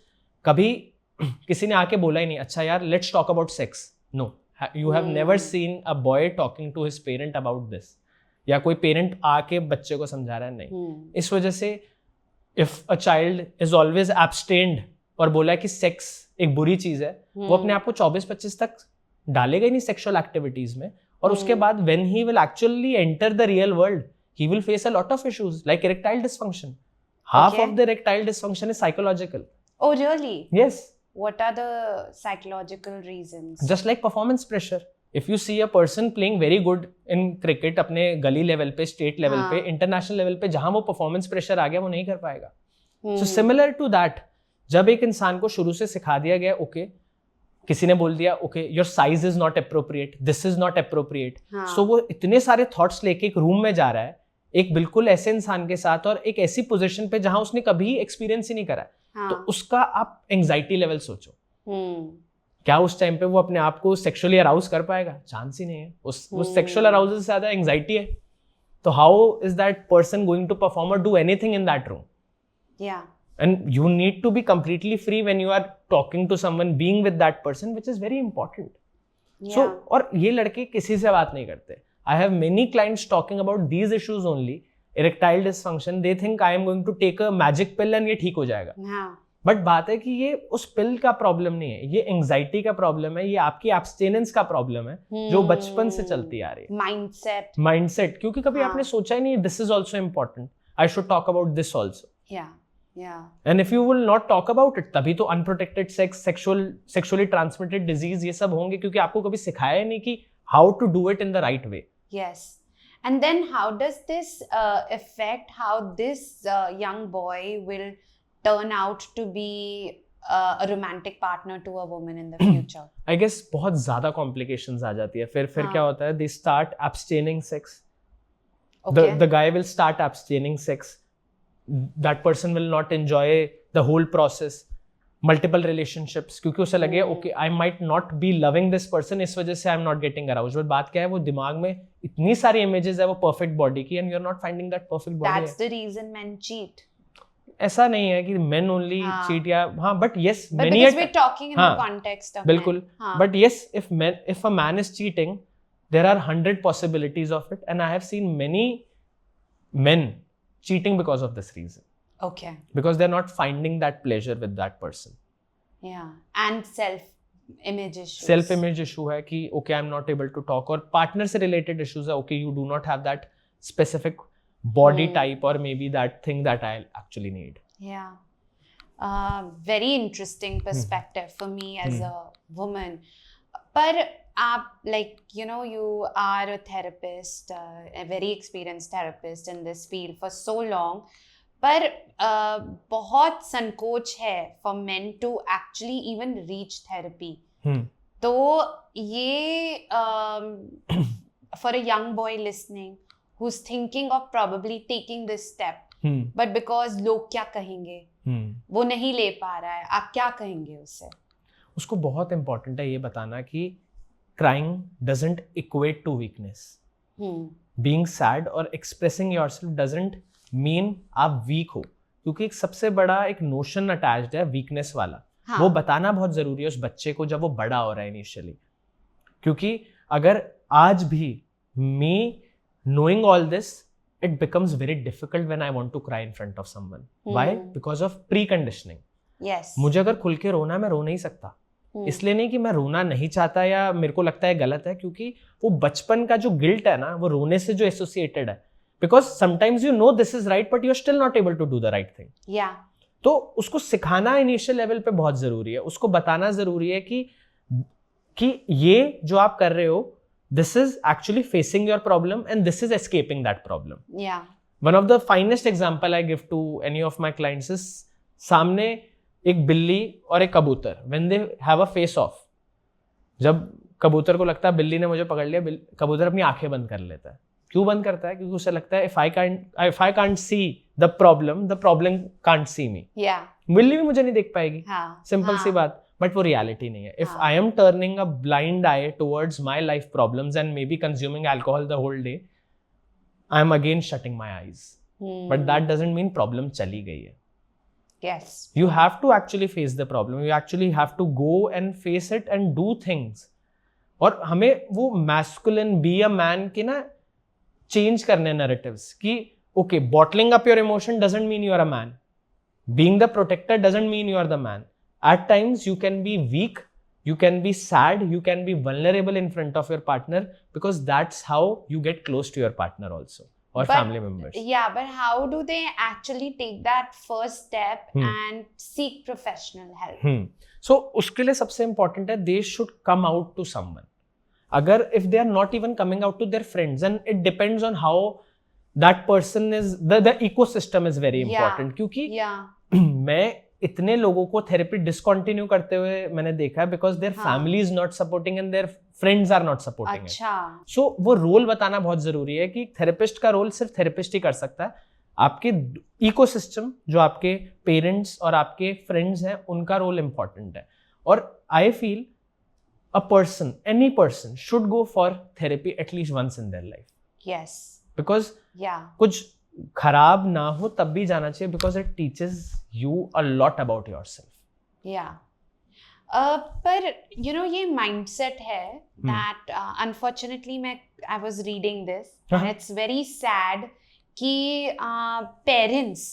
कभी किसी ने आके बोला ही नहीं, अच्छा यार let's talk about sex. No, you have never seen a boy talking to his parent about this, या कोई पेरेंट आके बच्चे को समझा रहा है, नहीं. इस वजह से if a child is always abstained और बोला है कि सेक्स एक बुरी चीज है, वो अपने आप को 24-25 तक डालेगा ही नहीं सेक्सुअल एक्टिविटीज में. और उसके बाद when he will actually enter the real world, he will face a lot of issues like erectile dysfunction. Half of the erectile dysfunction is psychological. Oh really? Yes. What are the psychological reasons? Just like performance pressure. If you see a person playing very good in cricket, अपने गली level पे, state level पे, international level पे, जहां वो performance pressure आ गया वो नहीं कर पाएगा. So similar to that, जब एक इंसान को शुरू से सिखा दिया गया, ओके किसी ने बोल दिया okay your size is not appropriate, this is not appropriate, so वो इतने सारे थॉट्स लेके एक रूम में जा रहा है एक बिल्कुल ऐसे इंसान के साथ और एक ऐसी पोजीशन पे जहां उसने कभी एक्सपीरियंस ही नहीं करा. तो उसका आप एंजाइटी लेवल सोचो, क्या उस टाइम पे वो अपने आप को सेक्सुअली अराउज कर पाएगा? चांस ही नहीं है. उस सेक्सुअल अराउजल से ज्यादा एंजाइटी है. तो how is that person going to perform और do anything in that room? And you need to be completely free when you are talking to someone, being with that person, which is very important. So और ये लड़के किसी से बात नहीं करते. I have many clients talking about these issues only. Erectile dysfunction, they think I am going to take a magic pill and ये ठीक हो जाएगा. बट बात है कि ये उस पिल का प्रॉब्लम नहीं है, ये एंजाइटी का प्रॉब्लम है, ये आपकी एब्सटेनेंस का प्रॉब्लम है जो बचपन से चलती आ रही है. माइंडसेट क्योंकि कभी आपने सोचा ही नहीं this is also important, I should talk about this also. And if you will not talk about it, तभी तो unprotected sex, sexually transmitted disease ये सब होंगे क्योंकि आपको कभी सिखाया नहीं कि how to do it in the right way. Yes. And then how does this affect how this young boy will turn out to be a romantic partner to a woman in the future? I guess बहुत ज़्यादा complications आ जाती है. फिर क्या होता है? They start abstaining sex. Okay. The guy will start abstaining sex. That person will not enjoy the whole process. Multiple relationships क्योंकि उसे लगे okay I might not be loving this person, इस वजह से आई am not getting aroused. But बात क्या है, वो दिमाग में इतनी सारी इमेजेस है वो परफेक्ट बॉडी की and you are not finding that perfect body. That's the reason men cheat. ऐसा नहीं है कि मेन ओनली चीट या हाँ, but yes many we are talking in the context of बिल्कुल. But yes if a man is cheating there are 100 possibilities of it, and I have seen many men cheating because of this reason, Okay. because they're not finding that pleasure with that person. Yeah. And self-image issues. Self image issue है कि okay I am not able to talk, और partner से related issues है, okay you do not have that specific body type और maybe that thing that I actually need. Yeah. Very interesting perspective for me as a woman. पर आप you are a therapist, a very experienced therapist in this field for so long. पर बहुत संकोच है for men to actually even reach therapy. तो ये for a young boy listening who's thinking of probably taking this step, but because लोग क्या कहेंगे वो नहीं ले पा रहा है, आप क्या कहेंगे उससे? उसको बहुत इंपॉर्टेंट है ये बताना कि crying doesn't equate to weakness. Being sad or expressing yourself doesn't mean आप weak हो, क्योंकि एक सबसे बड़ा एक नोशन अटैच्ड है वीकनेस वाला. हाँ. वो बताना बहुत जरूरी है उस बच्चे को जब वो बड़ा हो रहा है इनिशियली, क्योंकि अगर आज भी me knowing all this, it becomes very difficult when I want to cry in front of someone. Why? Because of preconditioning. Yes. मुझे अगर खुल के रोना है, मैं रो नहीं सकता. इसलिए नहीं कि मैं रोना नहीं चाहता या मेरे को लगता है गलत है, क्योंकि वो बचपन का जो गिल्ट है ना, वो रोने से जो एसोसिएटेड है. Because sometimes you know this is right but you are still not able to do the right thing. या तो उसको सिखाना इनिशियल लेवल पे बहुत जरूरी है. उसको बताना जरूरी है कि ये जो आप कर रहे हो, this is actually facing your problem and this is escaping that problem. Yeah. One of the finest example I give to any of my clients is सामने एक बिल्ली और एक कबूतर, when they have a face off, जब कबूतर को लगता है बिल्ली ने मुझे पकड़ लिया, कबूतर अपनी आंखें बंद कर लेता है. क्यों बंद करता है? क्योंकि उसे लगता है if I can't see the problem can't see me. Yeah. बिल्ली भी मुझे नहीं देख पाएगी. हाँ. सिंपल सी बात. बट वो रियलिटी नहीं है. If I am turning a blind eye towards my life problems and maybe consuming alcohol the whole day, I am again shutting my eyes. But that doesn't mean problem चली गई है. Yes. You have to actually face the problem. You actually have to go and face it and do things. और हमें वो masculine be a man के ना change करने narratives कि okay, bottling up your emotion doesn't mean you are a man. Being the protector doesn't mean you are the man. At times you can be weak, you can be sad, you can be vulnerable in front of your partner, because that's how you get close to your partner also or family members. Yeah, but how do they actually take that first step and seek professional help? So उसके लिए सबसे important है they should come out to someone. अगर if they are not even coming out to their friends, and it depends on how that person is, the ecosystem is very important. क्योंकि मैं इतने लोगों को थेरेपी डिसकंटिन्यू करते हुए मैंने देखा है because their family is not supporting and their friends are not supporting. अच्छा. सो वो रोल बताना बहुत जरूरी है कि थेरेपिस्ट का रोल सिर्फ थेरेपिस्ट ही कर सकता है. आपके इकोसिस्टम जो आपके पेरेंट्स और आपके फ्रेंड्स हैं, उनका रोल इंपॉर्टेंट है. और I feel a person, any person should go for therapy at least once in their life. Yes. Because कुछ खराब ना हो तब भी जाना चाहिए, because it teaches you a lot about yourself. Yeah. पर ये mindset है that unfortunately I was reading this and it's very sad कि parents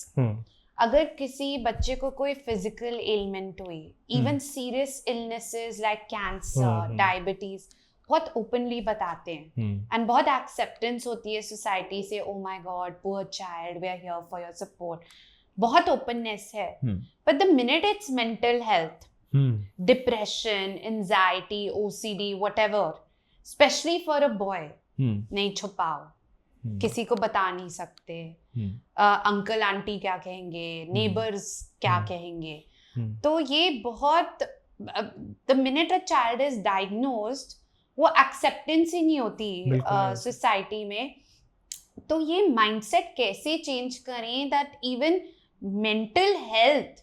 अगर किसी बच्चे को कोई physical ailment हुई, even serious illnesses like cancer, diabetes, बहुत openly बताते हैं and बहुत acceptance होती है society से. Oh my God, poor child, we are here for your support. बहुत ओपननेस है. But the minute it's mental health, depression, anxiety, OCD, whatever, specially for a boy, नहीं छुपाओ, किसी को बता नहीं सकते. अंकल आंटी क्या कहेंगे, नेबर्स क्या कहेंगे. तो ये बहुत, the minute a child is diagnosed, वो एक्सेप्टेंस ही नहीं होती सोसाइटी में. तो ये माइंडसेट कैसे चेंज करें that even mental health,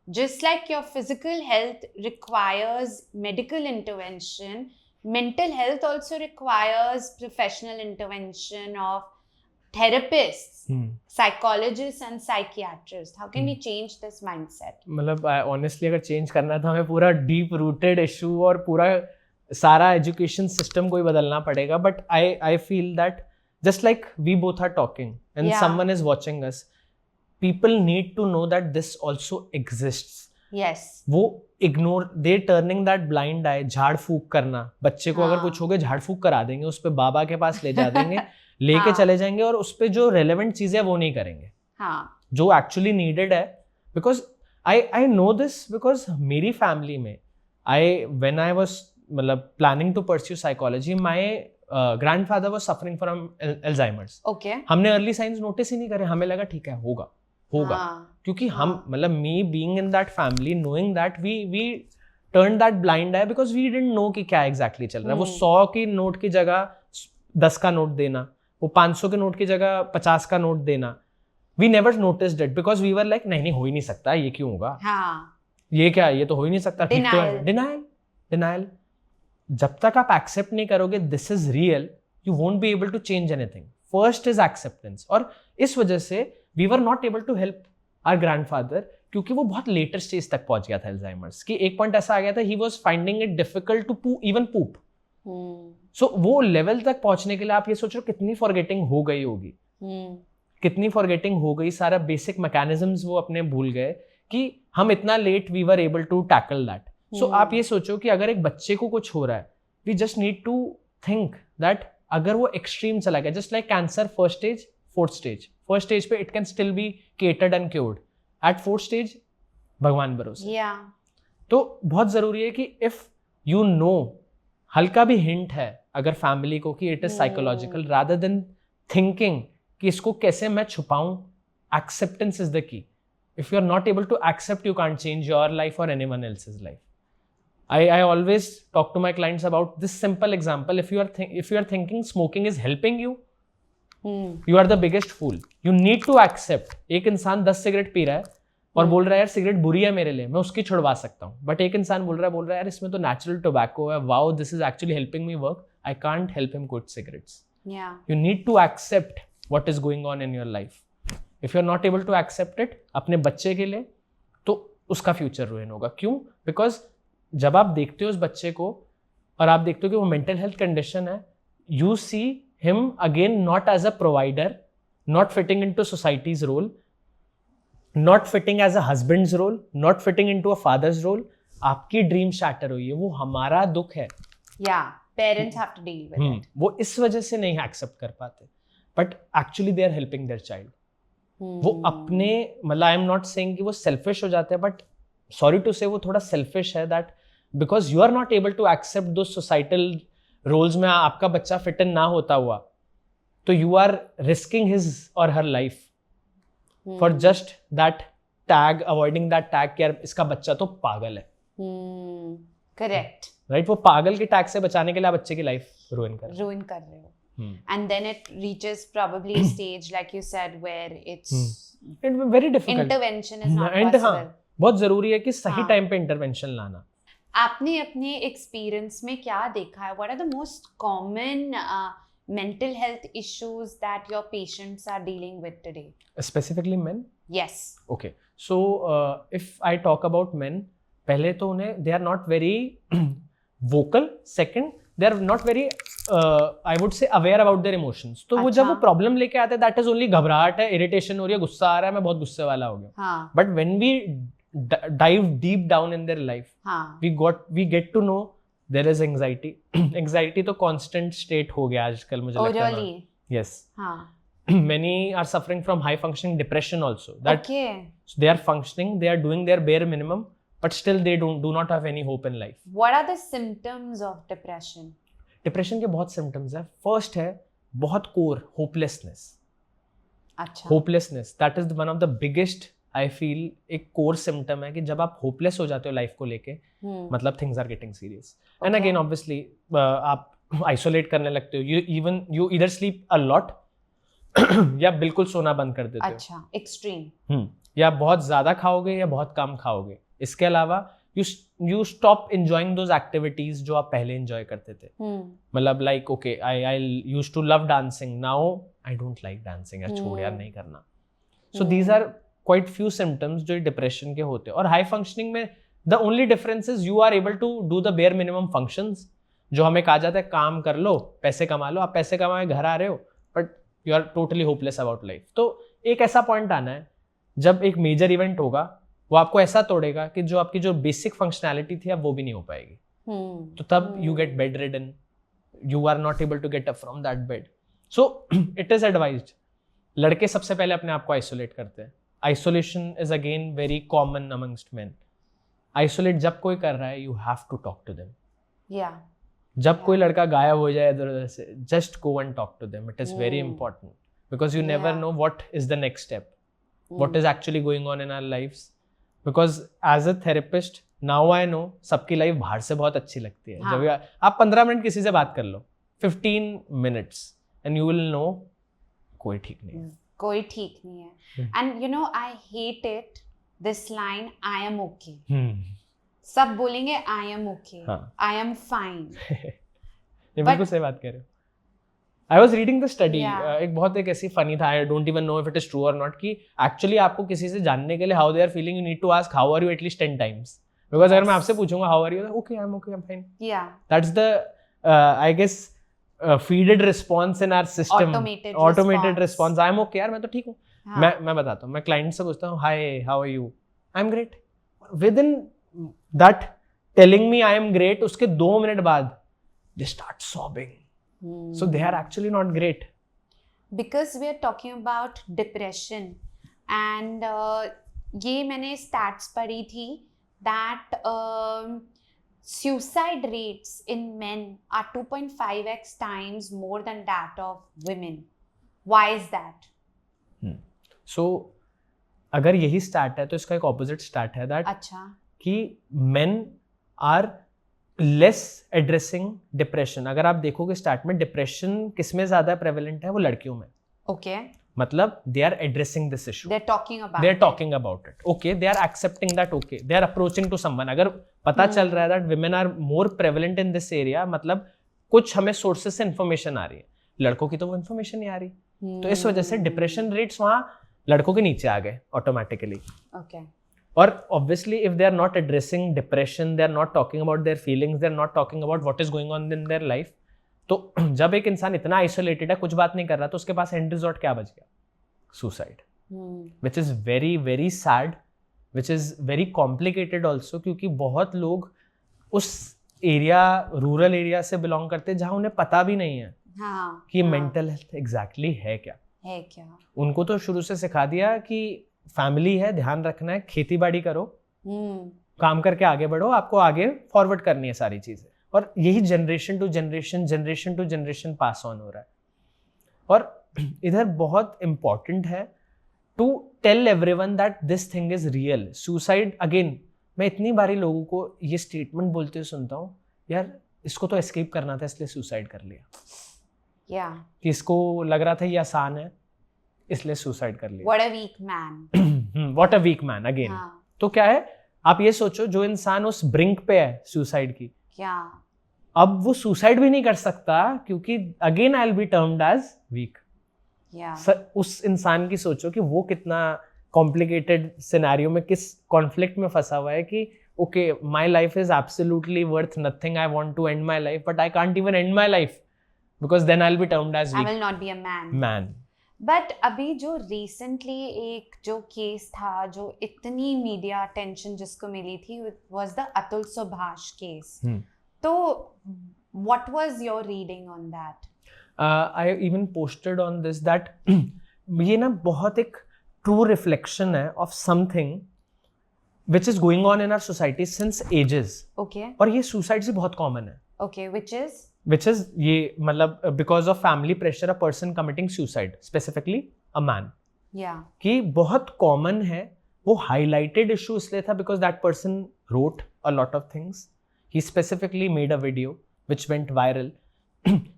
just like your physical health requires medical intervention, mental health also requires professional intervention of therapists, psychologists and psychiatrists. How can we change this mindset? मतलब honestly अगर change करना था, हमें पूरा deep rooted issue और पूरा सारा education system को ही बदलना पड़ेगा, but I feel that just like we both are talking and someone is watching us, people need to know that this also exists. Yes. वो ignore, they turning that blind eye, झाड़ फूक करना. बच्चे को अगर कुछ हो गया झाड़ फूक करा देंगे, उस पे बाबा के पास ले जा देंगे, लेके चले जाएंगे और उस पे जो रेलेवेंट चीजें वो नहीं करेंगे जो एक्चुअली नीडेड है. Because I know this because मेरी फैमिली में व्हेन आई वाज मतलब planning to pursue psychology, my grandfather was suffering from Alzheimer's. Okay. हमने अर्ली साइंस नोटिस ही नहीं करे, हमें लगा ठीक है होगा. क्योंकि हम मतलब me being in that family, knowing that we turn that blind eye because we didn't know कि क्या एग्जैक्टली चल रहा है. वो 100 की नोट की जगह 10 का नोट देना, वो 500 के नोट की जगह 50 का नोट देना, we never noticed it because we were like नहीं हो ही नहीं सकता, ये क्यों होगा, ये क्या, ये तो हो ही नहीं सकता. डिनाइल. जब तक आप एक्सेप्ट नहीं करोगे this is real, you won't be able to change anything. First is acceptance. और इस वजह से we were not able to help our grandfather, क्योंकि वो बहुत लेटर स्टेज तक पहुंच गया था अल्जाइमर्स की. एक पॉइंट ऐसा आ गया था, he was finding it difficult to even poop. So वो लेवल तक पहुंचने के लिए आप ये सोच रहे हो कितनी फॉरगेटिंग हो गई होगी, कितनी फॉरगेटिंग हो गई, सारा बेसिक मैकेनिज्म्स वो अपने भूल गए कि हम इतना late we were able to tackle that. So आप ये सोचो कि अगर एक बच्चे को कुछ हो रहा है, we just need to think that अगर वो एक्सट्रीम चला गया, just like cancer, first stage, fourth stage. First stage पे it can still be catered and cured. At fourth stage भगवान भरोसे. तो बहुत जरूरी है कि इफ यू नो, हल्का भी हिंट है अगर फैमिली को कि it is psychological, rather than thinking कि इसको कैसे मैं छुपाऊं, acceptance is the key. If you are not able to accept, you can't change your life और anyone else's life. I always talk to my clients about this simple example. If you are thinking smoking is helping you, you are the biggest fool. You need to accept. एक इंसान 10 cigarette P रहा है और बोल रहा है यार cigarette बुरी है मेरे लिए, मैं उसकी छुड़वा सकता हूँ. बट एक इंसान बोल रहा है यार इसमें तो नेचुरल टोबैको है, wow this is actually helping me work, I can't help him quit cigarettes. You need to accept what is going on in your life. If you are not able to accept it, अपने बच्चे के लिए, तो उसका future ruin होगा. क्यों? Because जब आप देखते हो उस बच्चे को और आप देखते हो कि वो मेंटल हेल्थ कंडीशन है, you see him again not as a provider, not fitting into society's role, not fitting as a husband's role, not fitting into a father's role. आपकी ड्रीम शैटर हुई है, वो हमारा दुख है. Parents have to deal with it. वो इस वजह से नहीं एक्सेप्ट कर पाते, but actually they are helping their child. वो अपने मतलब आई एम नॉट सेइंग कि वो सेल्फिश हो जाते हैं, बट सॉरी टू से वो थोड़ा सेल्फिश है, that because you are not able to accept though societal roles में आपका बच्चा फिट इन ना होता हुआ, तो यू आर रिस्किंग हिज और हर life for just that tag, avoiding that tag कि यार इसका बच्चा तो पागल है. करेक्ट. राइट. वो पागल के टैग से बचाने के लिए आप बच्चे की लाइफ रुइन कर रहे हो. And then it reaches probably a stage like you said where it's very difficult. Intervention is not possible. बहुत जरूरी है कि सही टाइम पे इंटरवेंशन लाना. आपने अपने एक्सपीरियंस में क्या देखा है? What are the most common mental health issues that your patients are dealing with today? Specifically men? Yes. Okay. So if I talk about men, पहले तो उन्हें they are not very vocal. Second, they are not very I would say aware about their emotions. तो वो जब वो problem लेके आते हैं, that is only घबराहट है, इरिटेशन हो रही है, गुस्सा आ रहा है, मैं बहुत गुस्से वाला हो गया. But when we dive deep down in their life, we get to know there is anxiety. Anxiety तो constant state हो गया आजकल मुझे लगता है. Yes. Many are suffering from high functioning depression also. That so they are functioning, they are doing their bare minimum, but still they do not have any hope in life. What are the symptoms of depression? Depression के बहुत symptoms है. First है बहुत core hopelessness. अच्छा. Hopelessness that is one of the biggest, I feel एक core symptom है कि जब आप होपलेस हो जाते हो लाइफ को लेके, मतलब things are getting serious. And again obviously आप आइसोलेट करने लगते हो, you either sleep a lot या बिल्कुल सोना बंद कर देते हो. अच्छा. एक्सट्रीम. या बहुत ज्यादा खाओगे या बहुत कम खाओगे. इसके अलावा you stop enjoying those activities जो आप पहले enjoy करते थे. मतलब like okay I used to love dancing, now I don't like dancing, यार छोड़ यार नहीं करना. So these are quite few symptoms जो depression के होते हैं. और high functioning में the only difference is you are able to do the bare minimum functions, जो हमें कहा जाता है काम कर लो, पैसे कमा लो, आप पैसे कमा के घर आ रहे हो but you are totally hopeless about life. तो एक ऐसा पॉइंट आना है जब एक मेजर इवेंट होगा वो आपको ऐसा तोड़ेगा कि जो आपकी जो बेसिक फंक्शनैलिटी थी अब वो भी नहीं हो पाएगी। तो तब you get bedridden, you are not able to get up from that bed. So it is advised, लड़के सबसे पहले अपने आप को आइसोलेट करते हैं। Isolation is again very common amongst men. Isolate जब कोई कर रहा है you have to talk to them. जब कोई लड़का गायब हो जाए इधर उधर से, just go and talk to them. It is very important because you never know what is the next step, what is actually going on in our lifes. Because as a therapist now I know सबकी life बाहर से बहुत अच्छी लगती है। जब आप 15 minute किसी से बात कर लो, 15 minutes, and you will know कोई ठीक नहीं है, कोई ठीक नहीं है। And you know I hate it, this line I am okay. सब बोलेंगे I am okay, I am fine. बिल्कुल सही बात कह रहे हो। I was reading the study, एक बहुत एक ऐसी फनी था, I don't even know if it is true और नॉट, कि एक्चुअली आपको किसी से जानने के लिए how they are feeling you need to ask how are you at least 10 times. Because अगर मैं आपसे पूछूंगा how are you, okay I am fine, that's the I guess feeded response in our system, automated response. I am okay यार, मैं तो ठीक हूँ। मैं बताता हूँ, मैं क्लाइंट से पूछता हूँ hi how are you, I am great. Within that telling me I am great, उसके 2 मिनट बाद they start sobbing. So they are actually not great. Because we are talking about depression, and ये मैंने stats पढ़ी थी that suicide rates in men are 2.5x times more than that of women. Why is that? So अगर यही stat है तो इसका एक opposite stat है that कि men are less addressing depression. अगर आप देखोगे स्टार्ट में डिप्रेशन किसमें ज्यादा प्रेवलेंट है, वो लड़कियों में। ओके मतलब they are addressing this issue, they are talking about it, okay, they are accepting that, okay, they are approaching to someone. अगर पता चल रहा है that women are more prevalent in this area, मतलब कुछ हमें सोर्सेज से इन्फॉर्मेशन आ रही है, लड़कों की तो वो इन्फॉर्मेशन नहीं आ रही। तो इस वजह से डिप्रेशन रेट्स वहाँ लड़कों के नीचे आ गए ऑटोमेटिकली। और obviously if they are not addressing depression, they are not talking about their feelings, they are not talking about what is going on in their life, तो जब एक इंसान इतना isolated है, कुछ बात नहीं कर रहा, तो उसके पास end resort क्या बच गया? Suicide. Which is very very sad, which is very complicated also, क्योंकि बहुत लोग उस एरिया, रूरल एरिया से बिलोंग करते हैं जहाँ उन्हें पता भी नहीं है कि मेंटल हेल्थ एग्जैक्टली है क्या। उनको तो शुरू से सिखा दिया कि फैमिली है, ध्यान रखना है, खेती बाड़ी करो, काम करके आगे बढ़ो, आपको आगे फॉरवर्ड करनी है सारी चीजें। और यही generation to generation pass on हो रहा है। और इधर बहुत इंपॉर्टेंट है to tell everyone that this thing is real. Suicide, again मैं इतनी बारी लोगों को ये स्टेटमेंट बोलते हुए सुनता हूँ, यार इसको तो एस्केप करना था इसलिए सुसाइड कर लिया, कि इसको लग रहा था ये आसान है इसलिए सुसाइड कर लिया। What a weak man again. तो क्या है, आप ये सोचो जो इंसान उस ब्रिंक पे है सुसाइड की, अब वो सुसाइड भी नहीं कर सकता क्योंकि again I will be termed as weak. उस इंसान की सोचो कि वो कितना कॉम्प्लिकेटेड सिनेरियो में, किस कॉन्फ्लिक्ट में फंसा हुआ है कि okay my life is absolutely worth nothing, I want to end my life but I can't even end my life because then I will be termed as weak, I will not be a man. But अभी जो recently एक जो case था जो इतनी media attention जिसको मिली थी, was the Atul Subhash case. तो what was your reading on that? I even posted on this that ये ना बहुत एक ट्रू रिफ्लेक्शन है of something which is going on in our society since ages. Okay, और ये सुसाइड से बहुत कॉमन है। ओके, which is ये मतलब because of family pressure a person committing suicide, specifically a man, कि बहुत common है। वो highlighted issue इसलिए था because that person wrote a lot of things, he specifically made a video which went viral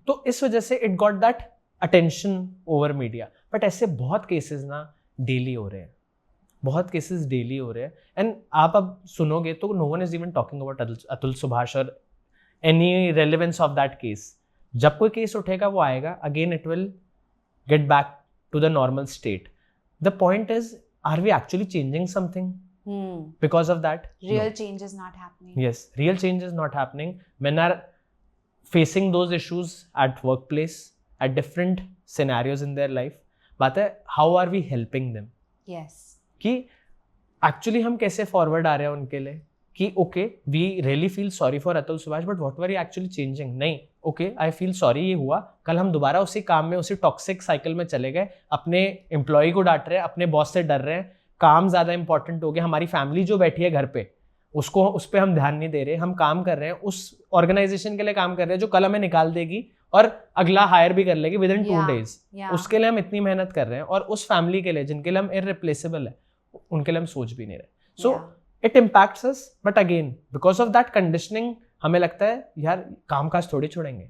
तो इस वजह से it got that attention over media। but ऐसे बहुत cases ना daily हो रहे हैं, बहुत cases daily हो रहे हैं। and आप अब सुनोगे तो no one is even talking about Atul Subhash और any relevance of that case। जब कोई केस उठेगा वो आएगा, again it will get back to the normal state। the point is, are we actually changing something because of that? Real change is not happening. Yes, real change is not happening. Men are facing those issues at workplace, at different scenarios in their life. बात है how are we helping them? Yes. कि actually हम कैसे forward आ रहे हैं उनके लिए कि okay we really feel sorry for Atul Subhash but what were you actually changing. नहीं, ओके आई फील सॉरी, ये हुआ, कल हम दोबारा उसी काम में उसी टॉक्सिक साइकिल में चले गए, अपने एम्प्लॉय को डांट रहे हैं, अपने बॉस से डर रहे हैं, काम ज़्यादा इंपॉर्टेंट हो गया, हमारी फैमिली जो बैठी है घर पे उसको उस पर हम ध्यान नहीं दे रहे, हम काम कर रहे हैं उस ऑर्गेनाइजेशन के लिए काम कर रहे हैं जो कल हमें निकाल देगी और अगला हायर भी कर लेगी विद इन 2 days. उसके लिए हम इतनी मेहनत कर रहे हैं और उस फैमिली के लिए जिनके लिए हम इररिप्लेसेबल है उनके लिए हम सोच भी नहीं रहे. So it impacts us but again because of that conditioning हमें लगता है यार काम काज थोड़ी छोड़ेंगे,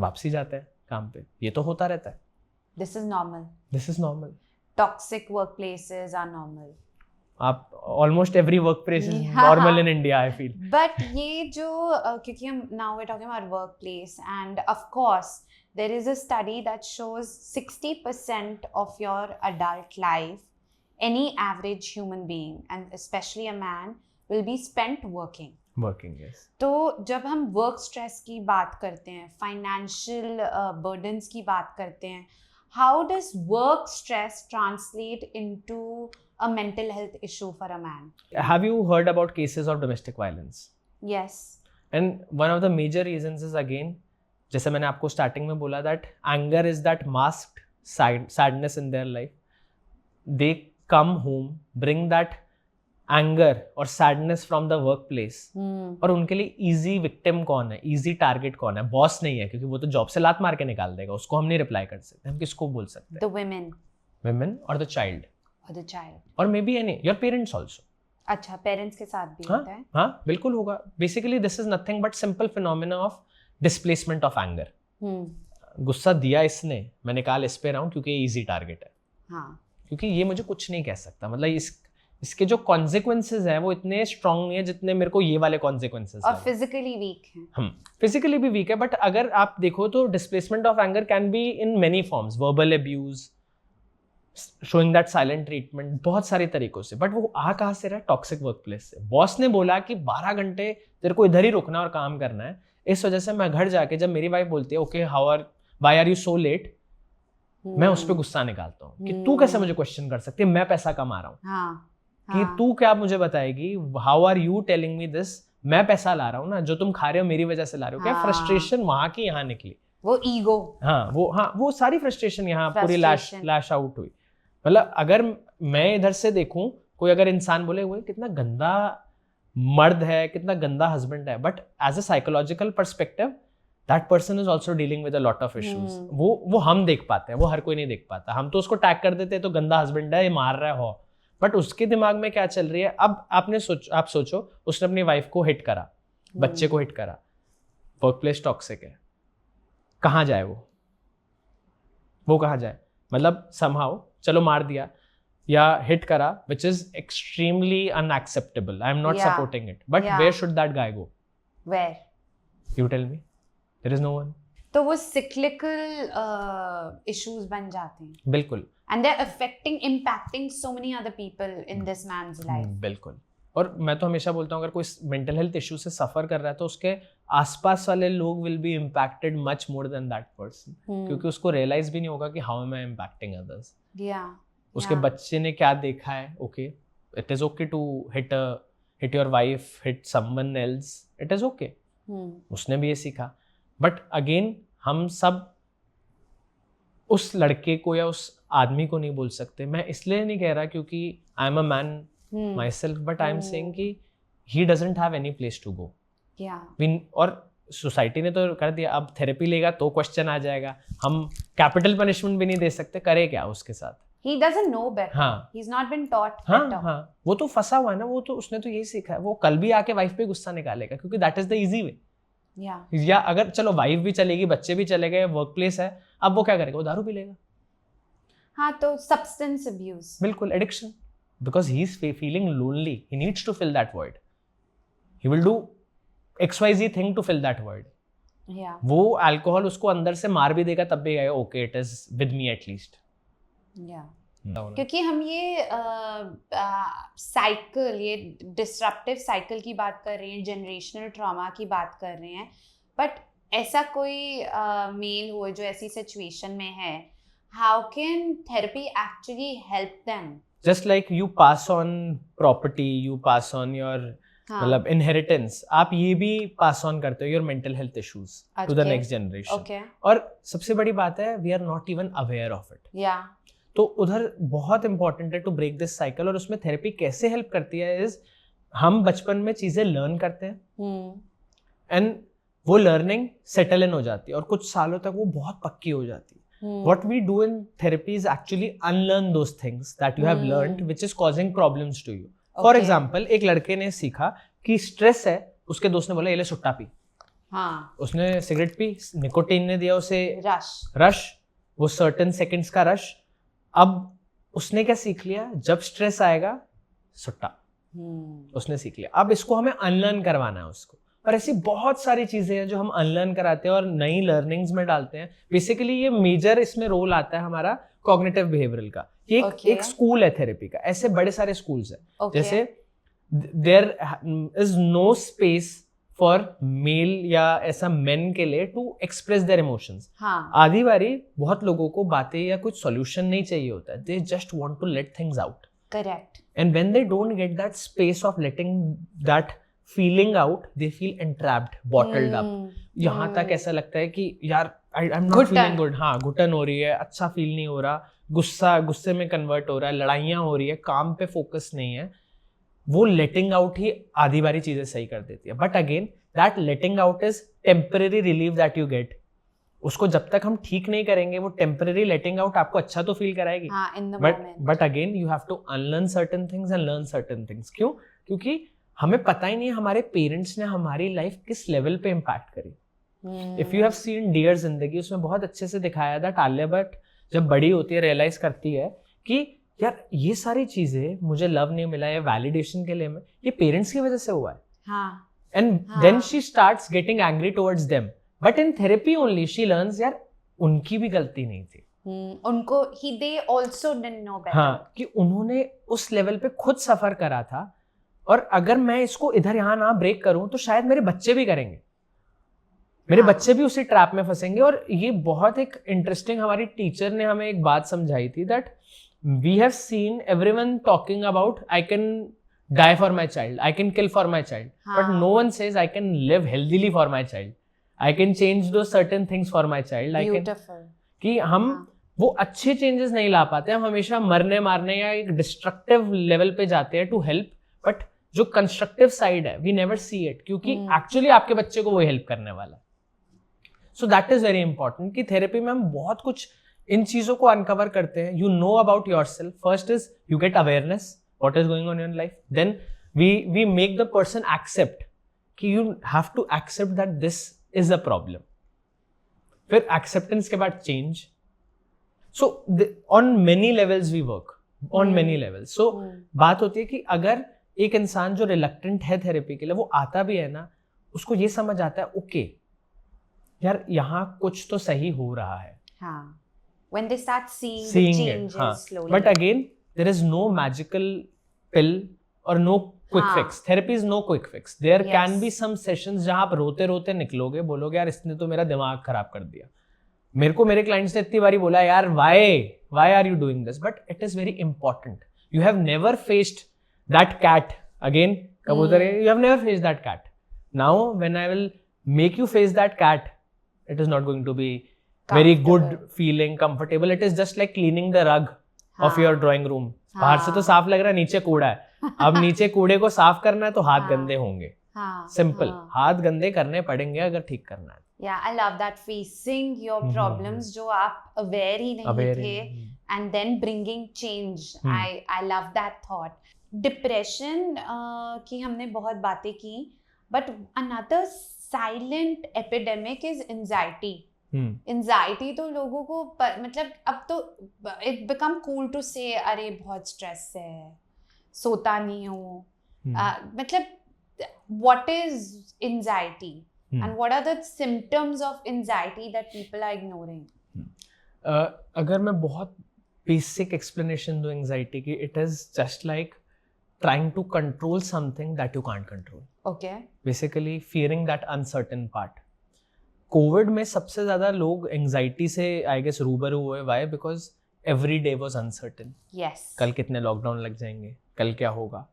वापसी जाते हैं काम पे, ये तो होता रहता है. This is normal. This is normal. Toxic workplaces are normal. आप almost every work place is normal in India I feel. But ये जो क्योंकि हम now we're talking about workplace and of course there is a study that shows 60% of your adult life, any average human being and especially a man will be spent working. Yes. तो जब हम work stress की बात करते हैं, financial burdens की बात करते हैं, how does work stress translate into a mental health issue for a man? Have you heard about cases of domestic violence? Yes. And one of the major reasons is again, जैसे मैंने आपको starting में बोला, that anger is that masked sadness in their life. They come home, bring that anger और sadness from the workplace. और उनके लिए easy victim कौन है, easy target कौन है? बॉस नहीं है, क्योंकि वो तो जॉब से लात मार के निकाल देगा, उसको हम नहीं रिप्लाई कर सकते. हम किसको बोल सकते हैं? The women or the child. or the child. or maybe any your parents also. अच्छा, पेरेंट्स के साथ भी होता है? हाँ बिल्कुल होगा. Basically this is nothing but simple phenomena of displacement of anger. गुस्सा दिया इसने, मैं निकाल इस पे रहा हूँ क्योंकि ये इजी टारगेट है. हाँ. क्योंकि ये मुझे कुछ नहीं कह सकता, मतलब इसके जो कॉन्सिक्वेंसेज हैं वो इतने स्ट्रांग नहीं है जितने मेरे को ये वाले कॉन्सिक्वेंसेज. और फिजिकली वीक है. हम फिजिकली भी वीक है, बट अगर आप देखो तो displacement of anger can be in many forms. Verbal abuse, showing that silent treatment, बहुत सारे तरीकों से. बट वो आ कहाँ से रहा है? टॉक्सिक वर्क प्लेस से. बॉस ने बोला कि 12 घंटे तेरे को इधर ही रुकना और काम करना है, इस वजह से मैं घर जाके जब मेरी वाइफ बोलती है okay why are you so late, मैं उस पर गुस्सा निकालता हूँ कि तू कैसे मुझे क्वेश्चन कर सकती है, मैं पैसा कमा रहा हूँ. कि तू क्या मुझे बताएगी, how are you telling me this, मैं पैसा ला रहा हूँ ना, जो तुम खा रहे हो मेरी वजह से ला रहे हो. क्या फ्रस्ट्रेशन वहां की यहाँ निकली, वो ईगो. वो सारी फ्रस्ट्रेशन यहाँ पूरी लैश आउट हुई. मतलब अगर मैं इधर से देखूं, कोई अगर इंसान बोले वो कितना गंदा मर्द है, कितना गंदा हस्बैंड है, but as a psychological perspective that person is also dealing with a lot of issues. वो हम देख पाते हैं, वो हर कोई नहीं देख पाता. हम तो उसको टैग कर देते हैं तो गंदा हस्बैंड है, ये मार रहा है हो, बट उसके दिमाग में क्या चल रही है. अब आप सोचो उसने अपनी वाइफ को हिट करा, बच्चे को हिट करा, वर्क प्लेस टॉक्सिक है, कहाँ जाए वो कहाँ जाए? मतलब समहाउ चलो मार दिया या हिट करा, which is extremely unacceptable. I am not supporting it. But where should that guy go? Where? You tell me. There is no one. तो वो cyclical issues बन जाते हैं. बिल्कुल. And they're impacting so many other people in this man's life. बिल्कुल. और मैं तो हमेशा बोलता हूँ अगर कोई मेंटल हेल्थ इशू से सफर कर रहा है तो उसके आसपास वाले लोग will be impacted much more than that person, क्योंकि उसको रियलाइज भी नहीं होगा कि how am I impacting others. उसके बच्चे ने क्या देखा है. Okay, it is okay to hit your wife, hit someone else, it is okay. उसने भी ये सीखा. बट अगेन हम सब उस लड़के को या उस आदमी को नहीं बोल सकते. मैं इसलिए नहीं कह रहा क्योंकि I am a man myself, but I'm saying कि he doesn't have any place to go. और सोसाइटी ने तो कर दिया, अब थेरेपी लेगा तो क्वेश्चन आ जाएगा. हम कैपिटल पनिशमेंट भी नहीं दे सकते, करे क्या उसके साथ? He doesn't know better. हाँ. He's not been taught better. हाँ. वो तो फंसा हुआ है ना, वो तो उसने तो यही सीखा है. वो कल भी आके वाइफ पे गुस्सा निकालेगा क्योंकि that is the easy way. या अगर चलो वाइफ भी चलेगी, बच्चे भी चले गए, वर्क प्लेस है, अब वो क्या करेगा? वो दारू पी लेगा. हाँ, तो सब्सटेंस अब्यूज. बिल्कुल, addiction. Because he is feeling lonely, he needs to fill that void. He will do XYZ thing to fill that void. वो अल्कोहल उसको अंदर से मार भी देगा तब भी आएगा okay it is with me at least. क्योंकि हम ये साइकिल, ये डिस्ट्रप्टिव साइकिल की बात कर रहे हैं, जनरेशनल ट्रॉमा की बात कर रहे हैं, बट ऐसा कोई मेल हो जो ऐसी सिचुएशन में है, how can therapy actually help them? Just like you pass on property, you pass on your मतलब inheritance, आप ये भी pass on करते हो your mental health issues to the next generation. Okay. और सबसे बड़ी बात है we are not even aware of it. Yeah. तो उधर बहुत इंपॉर्टेंट है टू ब्रेक दिस साइकिल. और उसमें थेरेपी कैसे हेल्प करती है इज हम बचपन में चीजें लर्न करते हैं एंड वो लर्निंग सेटल इन हो जाती है और कुछ सालों तक वो बहुत पक्की हो जाती है. What we do in therapy is actually unlearn those things that you have learned which is causing problems to you. For example, एक लड़के ने सीखा कि स्ट्रेस है, उसके दोस्त ने बोला ये ले सुट्टा पी. हाँ. उसने सिगरेट पी, निकोटीन ने दिया उसे रश, वो सर्टेन सेकंड्स का रश. अब उसने क्या सीख लिया, जब स्ट्रेस आएगा सुट्टा. उसने सीख लिया. अब इसको हमें अनलर्न करवाना है उसको. और ऐसी बहुत सारी चीजें हैं जो हम अनलर्न कराते हैं और नई लर्निंग्स में डालते हैं. बेसिकली ये मेजर इसमें रोल आता है हमारा कॉग्निटिव बिहेवियरल का. ये एक स्कूल है थेरेपी का. ऐसे बड़े सारे स्कूल्स हैं. जैसे there is no space for male या ऐसा मेन के लिए टू एक्सप्रेस देयर इमोशंस. आधी बारी बहुत लोगों को बातें या कुछ सॉल्यूशन नहीं चाहिए होता है. They just want to let things out. Correct. And when they don't get that space of letting that feeling out, they feel entrapped, bottled up. यहाँ तक ऐसा लगता है कि यार I am not feeling good. हाँ, घुटन हो रही है, अच्छा फील नहीं हो रहा, गुस्से में कन्वर्ट हो रहा है, लड़ाइयाँ हो रही है, काम पे फोकस नहीं है. वो लेटिंग आउट ही आधी बारी चीजें सही कर देती है. But again that letting out is temporary relief that you get. उसको जब तक हम ठीक नहीं करेंगे वो टेम्पररी लेटिंग आउट आपको अच्छा तो फील कराएगी. But again you have to unlearn certain things and learn certain things. क्यों? क्योंकि हमें पता ही नहीं हमारे पेरेंट्स ने हमारी लाइफ किस लेवल पे इम्पैक्ट करी. If you have seen Dear Zindagi, उसमें बहुत अच्छे से दिखाया था आलिया भट्ट जब बड़ी होती है रियलाइज करती है कि यार ये सारी चीजें मुझे लव नहीं मिला है, वैलिडेशन के लिए मैं, ये पेरेंट्स की वजह से हुआ है. And then she starts getting angry towards them. But in therapy only she learns यार उनकी भी गलती नहीं थी. उनको they also didn't know better. हाँ, कि उन्होंने उस लेवल पे खुद सफर करा था. और अगर मैं इसको इधर यहाँ ना ब्रेक करूं तो शायद मेरे बच्चे भी करेंगे, मेरे बच्चे भी उसी ट्रैप में फंसेंगे. और ये बहुत एक इंटरेस्टिंग, हमारी टीचर ने हमें एक बात समझाई थी that we have seen everyone talking about I can die for my child, I can kill for my child, but no one says I can live healthily for my child, I can change those certain things for my child. I can, कि हम वो अच्छे changes नहीं ला पाते. हम हमेशा मरने मारने या एक डिस्ट्रक्टिव लेवल पे जाते हैं टू हेल्प, बट जो कंस्ट्रक्टिव साइड है वी नेवर सी इट, क्योंकि एक्चुअली आपके बच्चे को वो हेल्प करने वाला है. So that is very important कि थेरेपी में हम बहुत कुछ इन चीजों को अनकवर करते हैं. You know about yourself. First is you get awareness what is going on in your life. Then we make the person accept कि you have to accept that this is a problem. फिर acceptance के बाद change. So on many levels we work, on many levels. So बात होती है कि अगर एक इंसान जो रिलक्टेंट है थेरेपी के लिए, वो आता भी है ना, उसको ये समझ आता है ओके यार यहाँ कुछ तो सही हो रहा है. When they start seeing the changes slowly. But again, there is no magical pill or no quick fix. Therapy is no quick fix. There can be some sessions जहाँ आप रोते रोते निकलोगे, बोलोगे यार इसने तो मेरा दिमाग खराब कर दिया. मेरे को मेरे क्लाइंट्स ने इतनी बारी बोला यार why are you doing this? But it is very important. You have never faced that cat. Again, kabootar, you have never faced that cat. Now when I will make you face that cat, it is not going to be very good feeling, comfortable. It is just like cleaning the rug of your drawing room. बाहर से तो साफ लग रहा है, नीचे कूड़ा है. अब नीचे कूड़े को साफ करना है तो हाथ गंदे होंगे. सिंपल, हाथ गंदे करने पड़ेंगे अगर ठीक करना है. Yeah, I love that, facing your problems जो आप aware ही नहीं थे, and then bringing change. I love that thought. Depression की हमने बहुत बातें की, but another silent epidemic is anxiety. Anxiety तो लोगों को मतलब अब तो it become cool to say अरे बहुत stress है, सोता नहीं हूँ. मतलब what is anxiety? And what are the symptoms of anxiety that people are ignoring? अगर मैं बहुत basic explanation दूँ anxiety की, it is just like trying to control something that you can't control. Okay. Basically fearing that uncertain part. Covid में सबसे ज़्यादा लोग anxiety से आई गेस रूबरू हुए. Why? Because every day was uncertain. Yes. कल कितने लॉकडाउन लग जाएंगे, कल क्या होगा,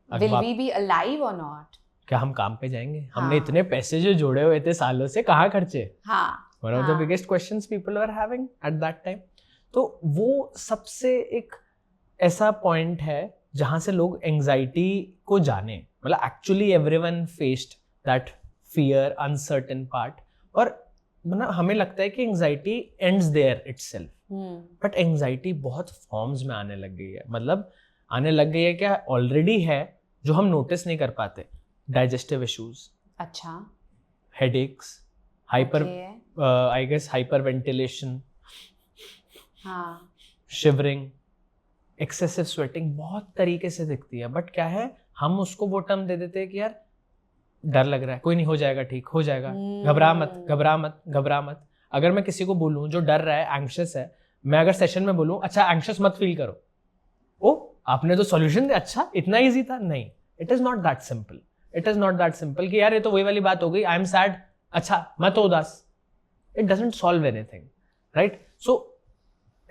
Will we be alive or not? क्या हम काम पे जाएंगे, हाँ. हमने इतने पैसे जो जोड़े हुए थे सालों से कहाँ खर्चे. हाँ. One of the biggest questions people were having at that time. तो वो सबसे एक ऐसा पॉइंट है जहाँ से लोग एंग्जाइटी को जाने. मतलब actually everyone faced that fear, uncertain part. और मतलब हमें लगता है कि anxiety ends there itself, but anxiety बहुत फॉर्म्स में आने लग गई है. मतलब आने लग गई है क्या, ऑलरेडी है जो हम नोटिस नहीं कर पाते. डाइजेस्टिव इश्यूज, अच्छा. Headaches, hyper Okay. I guess hyperventilation, हाँ. शिवरिंग, एक्सेसिव स्वेटिंग, बहुत तरीके से दिखती है. बट क्या है, हम उसको वो टर्म दे देते हैं कि यार डर लग रहा है, कोई नहीं, हो जाएगा, ठीक हो जाएगा, घबरा मत घबरा मत घबरा मत. अगर मैं किसी को बोलूं जो डर रहा है, एंग्शियस है, मैं अगर सेशन में बोलूं अच्छा एंग्शियस मत फील करो, ओ आपने तो सॉल्यूशन दिया, अच्छा इतना इजी था. नहीं, it is not that simple. It is not that simple कि यार ये तो वही वाली बात हो गई, आई एम सैड, अच्छा मैं तो उदास. It doesn't solve anything, right? So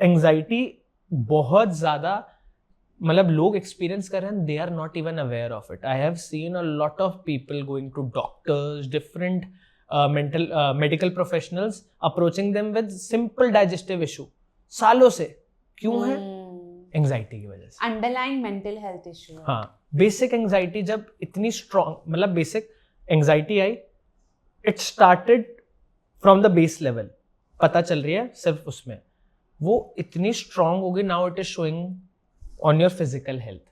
anxiety बहुत ज्यादा मतलब लोग एक्सपीरियंस कर रहे हैं, they are not even aware of it. I have seen a lot of people going to doctors, different medical professionals, approaching them with simple digestive issue सालों से. क्यों है? एंग्जाइटी की वजह से. Underlying mental health issue. हाँ, basic anxiety जब इतनी स्ट्रॉन्ग, मतलब basic anxiety I, it started from the base level, पता चल रही है सिर्फ उसमें, वो इतनी स्ट्रॉन्ग होगी. Now it is showing on your physical health,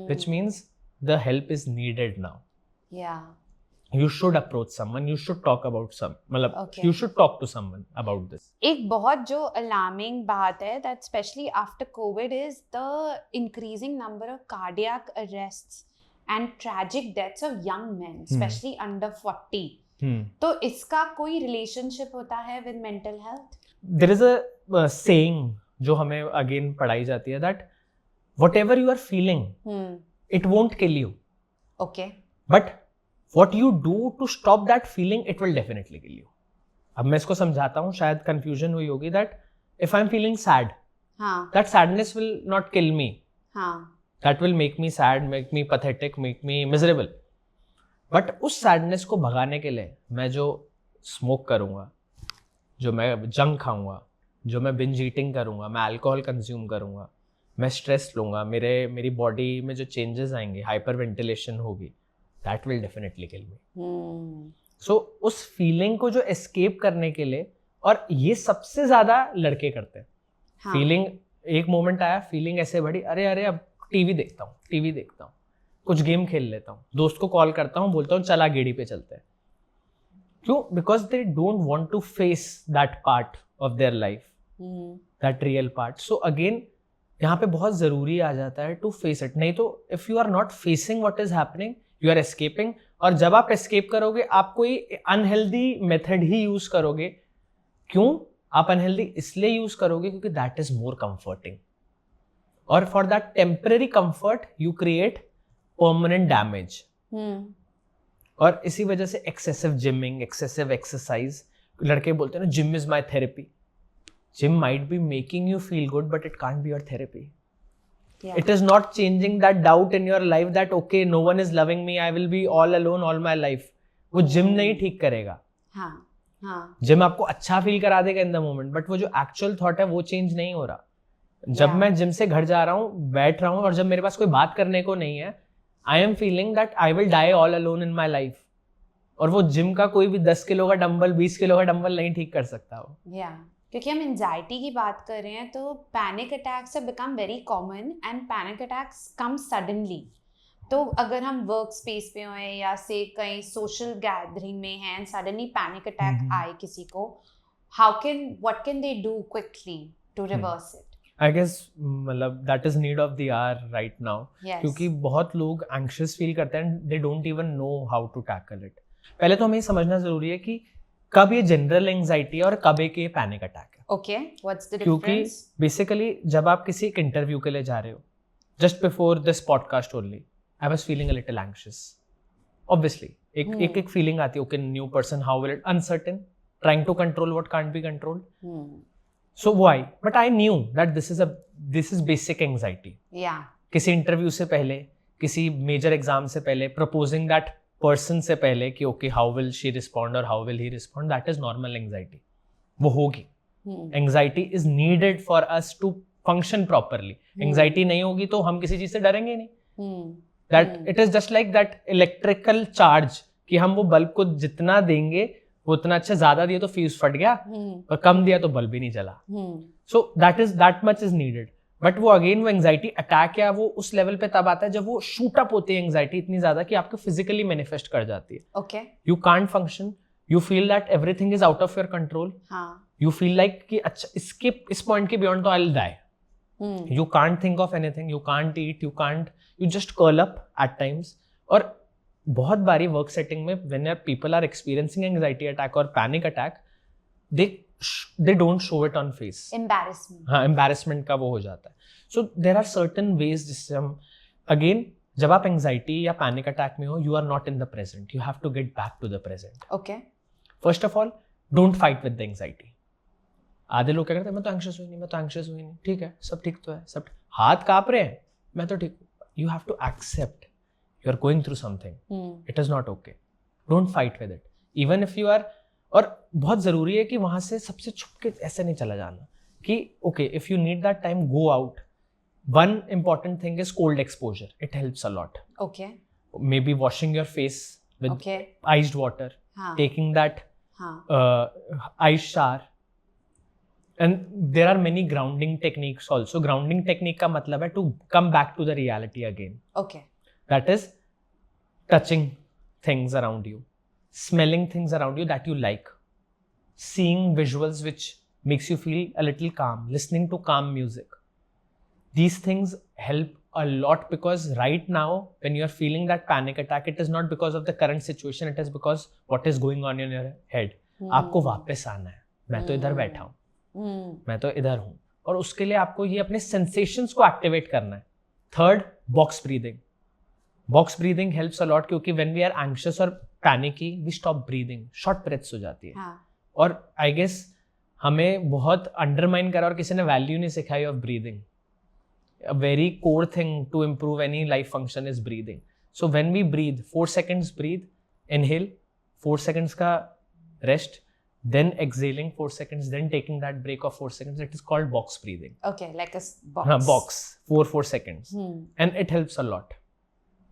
which means the help is needed now. Yeah. You should approach someone, you should talk about मतलब Okay. you should talk to someone about this. एक बहुत जो alarming बात है that especially after COVID is the increasing number of cardiac arrests and tragic deaths of young men, especially under 40. तो इसका कोई relationship होता है with mental health? There is a saying जो हमें again पढ़ाई जाती है that whatever you are feeling, it won't kill you. Okay. But what you do to stop that feeling, it will definitely kill you. अब मैं इसको समझाता हूँ, शायद confusion हुई होगी that if I'm feeling sad, हाँ. that sadness will not kill me. हाँ. That will make me sad, make me pathetic, make me miserable. But उस sadness को भगाने के लिए मैं जो smoke करूँगा, जो मैं junk खाऊँगा, जो मैं binge eating करूँगा, मैं alcohol consume करूँगा, मैं स्ट्रेस लूँगा, मेरी बॉडी में जो चेंजेस आएंगे, हाइपर वेंटिलेशन होगी, दैट विल डेफिनेटली किल मी. सो उस फीलिंग को जो एस्केप करने के लिए, और ये सबसे ज़्यादा लड़के करते हैं. फीलिंग एक मोमेंट आया, फीलिंग ऐसे बढ़ी, अरे अब टीवी देखता हूँ, कुछ गेम खेल लेता हूँ, दोस्त को कॉल करता हूँ, बोलता हूँ चला गेड़ी पे चलते हैं. क्यों? Because they don't want to face that part of their life, that real part. So again यहाँ पे बहुत ज़रूरी आ जाता है टू फेस इट. नहीं तो if you are not facing what is happening, you are escaping. और जब आप एस्केप करोगे, आप कोई अनहेल्दी मेथड ही यूज करोगे. क्यों? आप अनहेल्दी इसलिए यूज करोगे क्योंकि दैट इज मोर कंफर्टिंग, और for that temporary comfort you create permanent damage. और इसी वजह से एक्सेसिव जिमिंग, एक्सेसिव एक्सरसाइज, लड़के बोलते हैं ना gym is my therapy. Gym might be making you feel good, but it can't be your therapy. Yeah. It is not changing that doubt in your life that okay, no one is loving me, I will be all alone all my life. वो gym नहीं ठीक करेगा. हाँ. Gym आपको अच्छा feel करा देगा in the moment, but वो जो एक्चुअल थॉट है वो चेंज नहीं हो रहा. जब मैं जिम से घर जा रहा हूँ, बैठ रहा हूँ, और जब मेरे पास कोई बात करने को नहीं है, I am feeling that I will die all alone in my life. और वो जिम का कोई भी 10 किलो का डंबल, 20 किलो का डंबल नहीं ठीक कर सकता वो. क्योंकि हम एंजाइटी की बात कर रहे हैं, तो panic attacks have become very common and panic attacks come suddenly. तो अगर हम वर्क स्पेस पे हों या से कहीं सोशल गैदरिंग में हैं एंड सडनली पैनिक अटैक आए किसी को, what can they do quickly to reverse it? I guess मतलब that is need of the hour right now. क्योंकि बहुत लोग एंग्शियस फील करते हैं, they don't even know how to tackle it. पहले तो हमें समझना जरूरी है कि कब ये जनरल एंग्जाइटी है और कब एक ये पैनिक अटैक है. Okay, what's the difference? क्योंकि बेसिकली जब आप किसी एक इंटरव्यू के लिए जा रहे हो, just before this podcast only I was feeling a little anxious. Obviously एक फीलिंग आती है, okay new person, how will it, uncertain, trying to control what can't be controlled. Hmm. So why? But I knew that this is basic anxiety. Yeah. किसी interview से पहले, किसी major exam से पहले, proposing that person से पहले कि okay how will she respond और how will he respond, that is normal anxiety. वो होगी. Anxiety is needed for us to function properly. Anxiety नहीं होगी तो हम किसी चीज से डरेंगे नहीं. That it is just like that electrical charge कि हम वो बल्ब को जितना देंगे वो उतना अच्छा, ज्यादा दिया तो फ्यूज फट गया और कम दिया तो बल्ब ही नहीं चला. So that much is needed. But वो अगेन वो एंग्जाइटी अटैक या वो उस लेवल पे तब आता है जब वो शूट अप होती है एंग्जाइटी इतनी ज्यादा कि आपको फिजिकली मैनिफेस्ट कर जाती है. Okay. You can't function, you feel that everything is out of your control. You feel like कि अच्छा इस पॉइंट के बियॉन्ड तो I will die. You can't think of anything, you can't eat, you just curl up at times. और बहुत बारी work setting में when people are experiencing anxiety attack or panic attack, they don't show it on face. Embarrassment. हाँ, embarrassment का वो हो जाता है. So there are certain ways जिससे हम again जब आप anxiety या panic attack में हो, you are not in the present. You have to get back to the present. Okay. First of all, don't fight with the anxiety. आधे लोग क्या करते हैं, मैं तो एंग्शियस हुई नहीं, ठीक है, सब ठीक तो है, सब हाथ कांप रहे हैं, मैं तो ठीक. You have to accept you are going through something. It is not okay. Don't fight with it even if you are. और बहुत जरूरी है कि वहां से सबसे छुप के ऐसे नहीं चला जाना कि okay if you need that time go out. One important thing is cold exposure. It helps a lot. Okay. May be washing your face with Okay. Iced water, taking that ice shower. And there are many grounding techniques also. Grounding technique का मतलब है to come back to the reality again. Okay. That is touching things around you, smelling things around you that you like, seeing visuals which makes you feel a little calm, listening to calm music. These things help a lot because right now when you are feeling that panic attack, it is not because of the current situation, it is because what is going on in your head. आपको वापस आना है. मैं तो इधर बैठा हूँ, मैं तो इधर हूं. और उसके लिए आपको ये अपने सेंसेशंस को एक्टिवेट करना है. Third, box breathing. Box breathing helps a lot क्योंकि व्हेन वी आर एंग्शियस और panicky we stop breathing. Short breaths हो जाती है. और आई गेस हमें बहुत अंडरमाइन करा और किसी ने वैल्यू नहीं सिखाई of breathing. A very core thing to improve any life function is breathing. So when we breathe 4 seconds breathe, inhale 4 seconds का rest, then exhaling 4 seconds, then taking that break of 4 seconds. It is called box breathing. Okay, like a box. Box, 4 seconds. And it helps a lot.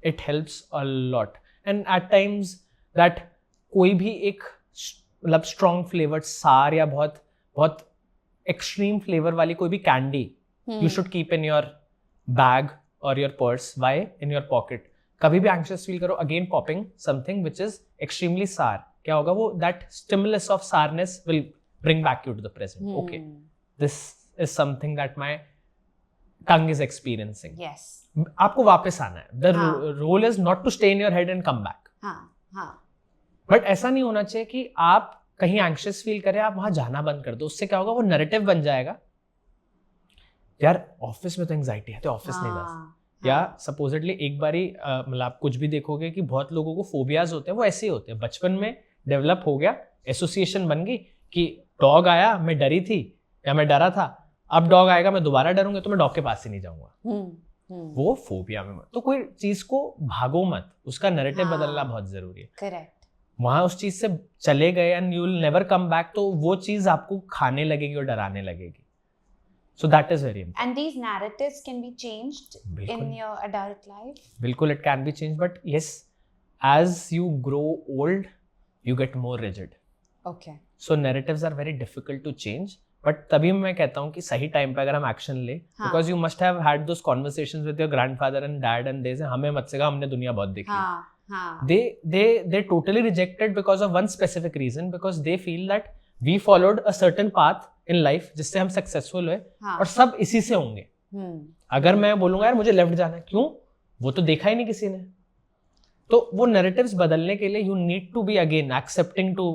It helps a lot. And at times that कोई भी एक मतलब strong flavored सार या बहुत extreme flavor वाली कोई भी candy you should keep in your bag or your purse. Why? In your pocket. कभी भी anxious feel करो, again popping something which is extremely sour. क्या होगा वो that stimulus of sourness will bring back you to the present. Okay, this is something that my tongue is experiencing. Yes. आपको वापस आना है. The role is not to stay in your head and come back. But ऐसा नहीं होना चाहिए कि आप कहीं anxious feel करें, आप वहां जाना बंद कर दो. उससे क्या होगा, वो narrative बन जाएगा. यार ऑफिस में तो एंग्जाइटी है तो ऑफिस नहीं जा सकते. या सपोजिटली एक बारी मतलब आप कुछ भी देखोगे कि बहुत लोगों को फोबियाज होते हैं, वो ऐसे ही होते हैं. बचपन में डेवलप हो गया, एसोसिएशन बन गई कि डॉग आया मैं डरी थी या मैं डरा था, अब डॉग आएगा मैं दोबारा डरूंगा तो मैं डॉग के पास ही नहीं जाऊंगा. वो फोबिया में. तो कोई चीज को भागो मत, उसका नैरेटिव बदलना बहुत जरूरी है. करेक्ट. वहां उस चीज से चले गए and you will never come back, तो वो चीज आपको खाने लगेगी और डराने लगेगी. So that is very important. And these narratives can be changed in your adult life? Bilkul, it can be changed, but yes, as you grow old, you get more rigid. Okay. So narratives are very difficult to change, but तभी मैं कहता हूँ कि सही time पे अगर हम action ले, because you must have had those conversations with your grandfather and dad and they say हमें मत सिखा, हमने दुनिया बहुत देखी है. They totally rejected because of one specific reason, because they feel that we followed a certain path in life जिससे हम सक्सेसफुल हुए और सब इसी से होंगे. अगर मैं बोलूंगा यार मुझे लेफ्ट जाना है, क्यों, वो तो देखा ही नहीं किसी ने. तो वो नैरेटिव्स बदलने के लिए you need to be again accepting to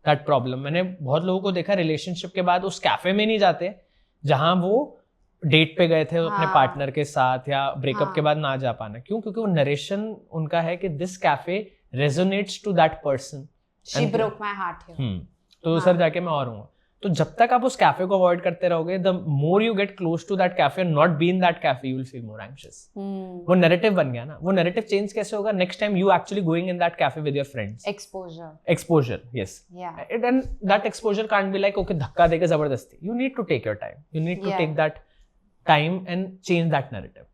that problem. मैंने बहुत लोगों को देखा रिलेशनशिप के बाद उस कैफे में नहीं जाते जहां वो डेट पे गए थे अपने पार्टनर के साथ, या ब्रेकअप के बाद ना जा पाना. क्यों? क्योंकि वो नरेशन उनका है कि this cafe resonates to that person. She broke my heart here. तो सर जाके मैं और हूँ। तो जब तक आप उस कैफे को अवॉइड करते रहोगे, the more you get close to that cafe and not be in that cafe, you will feel more anxious. वो नैरेटिव बन गया ना। वो नैरेटिव चेंज कैसे होगा? Next time you actually going in that cafe with your friends. Exposure, yes. And that exposure can't be like, okay, धक्का देके जबरदस्ती. You need to take your time. You need to take that time and change that narrative.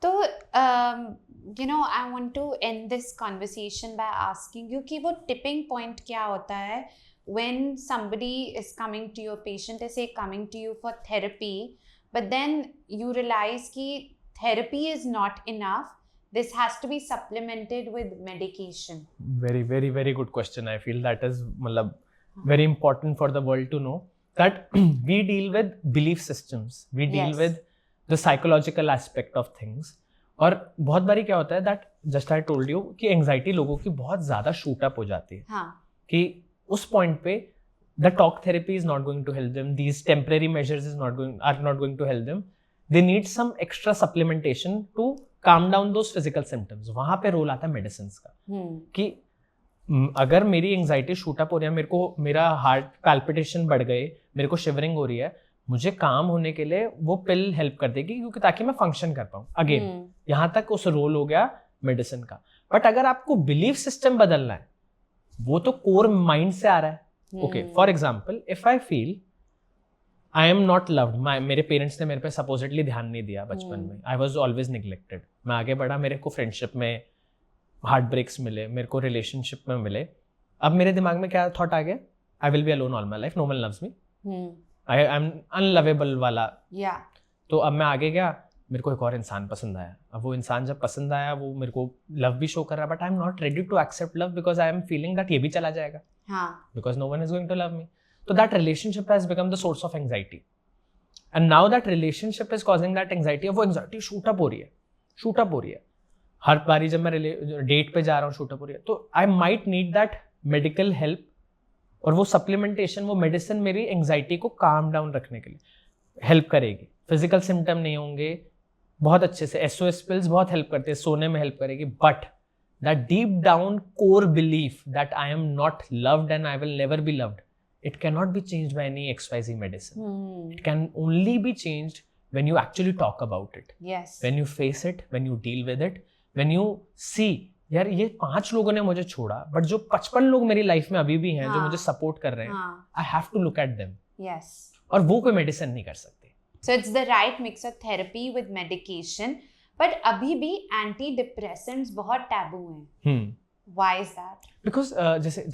तो I want to end this conversation by asking you कि वो tipping point क्या होता है when somebody is coming to your patient is say coming to you for therapy, but then you realize कि therapy is not enough, this has to be supplemented with medication. Very, very, very good question. I feel that is very important for the world to know that we deal with belief systems, we deal with the psychological aspect of things. और बहुत बारी क्या होता है that just I told you कि anxiety लोगों की बहुत ज़्यादा shoot up हो जाती है कि उस पॉइंट पे the talk therapy is not going to help them, these temporary measures are not going to help them, they need some extra supplementation to calm down those physical symptoms. वहाँ पे role आता है medicine का कि अगर मेरी anxiety shoot up हो रही है, मेरे को मेरा हार्ट पैल्पिटेशन बढ़ गए, मेरे को शिवरिंग हो रही है, मुझे काम होने के लिए वो पिल हेल्प कर देगी क्योंकि ताकि मैं फंक्शन कर पाऊँ। अगेन यहाँ तक उस रोल हो गया मेडिसिन का। बट अगर आपको बिलीफ सिस्टम बदलना है, वो तो कोर माइंड से आ रहा है। Okay, for example if I feel I am not loved, मेरे पेरेंट्स ने मेरे पे सपोजिटली ध्यान नहीं दिया बचपन में, आई वॉज ऑलवेज निग्लेक्टेड, मैं आगे बढ़ा, मेरे को फ्रेंडशिप में हार्ट ब्रेक्स मिले, मेरे को रिलेशनशिप में मिले, अब मेरे दिमाग में क्या थॉट आ गया? I will be alone all my life, no one loves me, I am unlovable वाला। तो अब मैं आगे गया, मेरे को एक और इंसान पसंद आया, अब वो इंसान जब पसंद आया वो मेरे को लव भी शो कर रहा है, but I am not ready to accept love because I am feeling that ये भी चला जाएगा, because no one is going to love me. So that relationship has become the source of anxiety. And now that relationship is causing that anxiety, वो anxiety shoot up हो रही है. हर बारी जब मैं डेट पे जा रहा हूँ shoot up हो रही है, तो I might need that medical help, और वो supplementation, वो medicine मेरी anxiety को calm down रखने के लिए help करेगी. Physical symptom नहीं होंगे बहुत अच्छे से, SOS pills बहुत help करते हैं, सोने में help करेगी, but that deep down core belief that I am not loved and I will never be loved, it cannot be changed by any XYZ medicine. It can only be changed when you actually talk about it. Yes. When you face it, when you deal with it, when you see, यार ये 5 लोगों ने मुझे छोड़ा, but जो 55 लोग मेरी life में अभी भी हैं, जो मुझे सपोर्ट कर रहे हैं, I have to look at them. Yes. और वो कोई मेडिसिन नहीं कर सकते. So it's the right mix of therapy with medication, but अभी भी antidepressants बहुत taboo हैं. Why is that? Because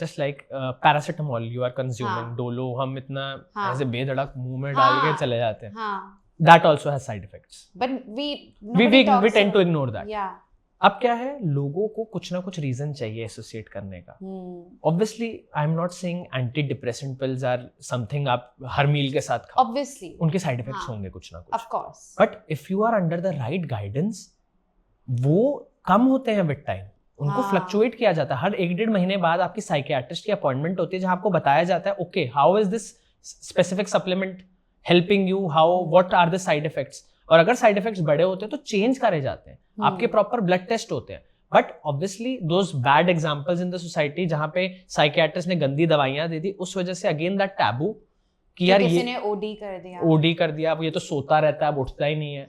just like paracetamol you are consuming, Dolo हम इतना ऐसे बेधड़क मुंह में डाल के चले जाते हैं. That also has side effects. But we tend to ignore that. Yeah. अब क्या है, लोगों को कुछ ना कुछ रीजन चाहिए एसोसिएट करने का. Obviously, I am not saying antidepressant pills are something आप हर मील के साथ खाओ. Obviously. उनके साइड इफेक्ट्स होंगे कुछ ना कुछ. Of course. But if you are under the right guidance, वो कम होते हैं विद टाइम. उनको फ्लक्चुएट किया जाता है. हर 1-1.5 महीने बाद आपकी साइकियाट्रिस्ट की अपॉइंटमेंट होती है जहां आपको बताया जाता है, okay how is this specific supplement helping you, how what are the side effects. और अगर साइड इफेक्ट्स बड़े होते हैं तो चेंज करे जाते हैं. आपके प्रॉपर ब्लड टेस्ट होते हैं. But obviously those bad examples in the society जहां पे साइकियाट्रिस्ट ने गंदी दवाइयां दे दी, उस वजह से अगेन दैट टैबू कि यार ये ओडी कर दिया, अब ये तो सोता रहता है, अब उठता ही नहीं है.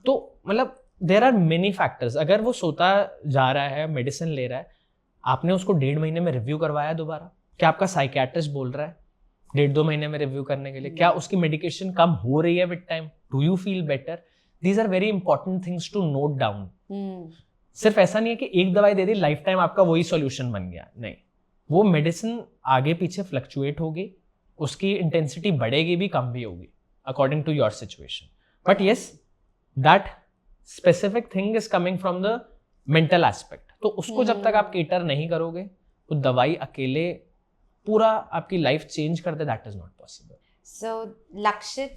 तो मतलब देयर आर मेनी फैक्टर्स. अगर वो सोता जा रहा है, मेडिसिन ले रहा है, आपने उसको 1.5 महीने में रिव्यू करवाया दोबारा, क्या आपका साइकियाट्रिस्ट बोल रहा है 1.5-2 महीने में रिव्यू करने के लिए, क्या उसकी मेडिकेशन कम हो रही है with time, do you feel better? These are very important things to note down. सिर्फ ऐसा नहीं है कि एक दवाई दे दी लाइफ टाइम आपका वही सॉल्यूशन बन गया, नहीं. वो मेडिसिन आगे पीछे फ्लक्चुएट होगी, उसकी इंटेंसिटी बढ़ेगी भी कम भी होगी according to your situation. But yes, that specific thing is coming from the mental aspect. तो उसको जब तक आप केटर नहीं करोगे, तो दवाई अकेले पूरा आपकी लाइफ चेंज कर दे, that is not possible. So Lakshit,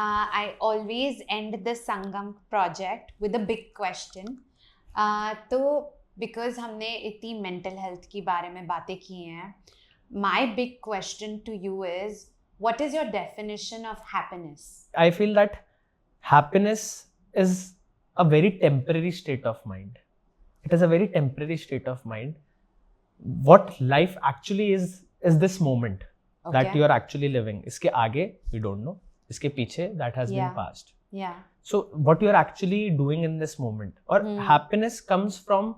I always end the Sangam project with a big question. तो because हमने इतनी mental health की बारे में बातें की हैं, my big question to you is, what is your definition of happiness? I feel that happiness is a very temporary state of mind. It is a very temporary state of mind. What life actually is this moment. that Okay. you are actually living. इसके आगे we don't know. इसके पीछे that has Yeah. been past. Yeah. So what you are actually doing in this moment, or happiness comes from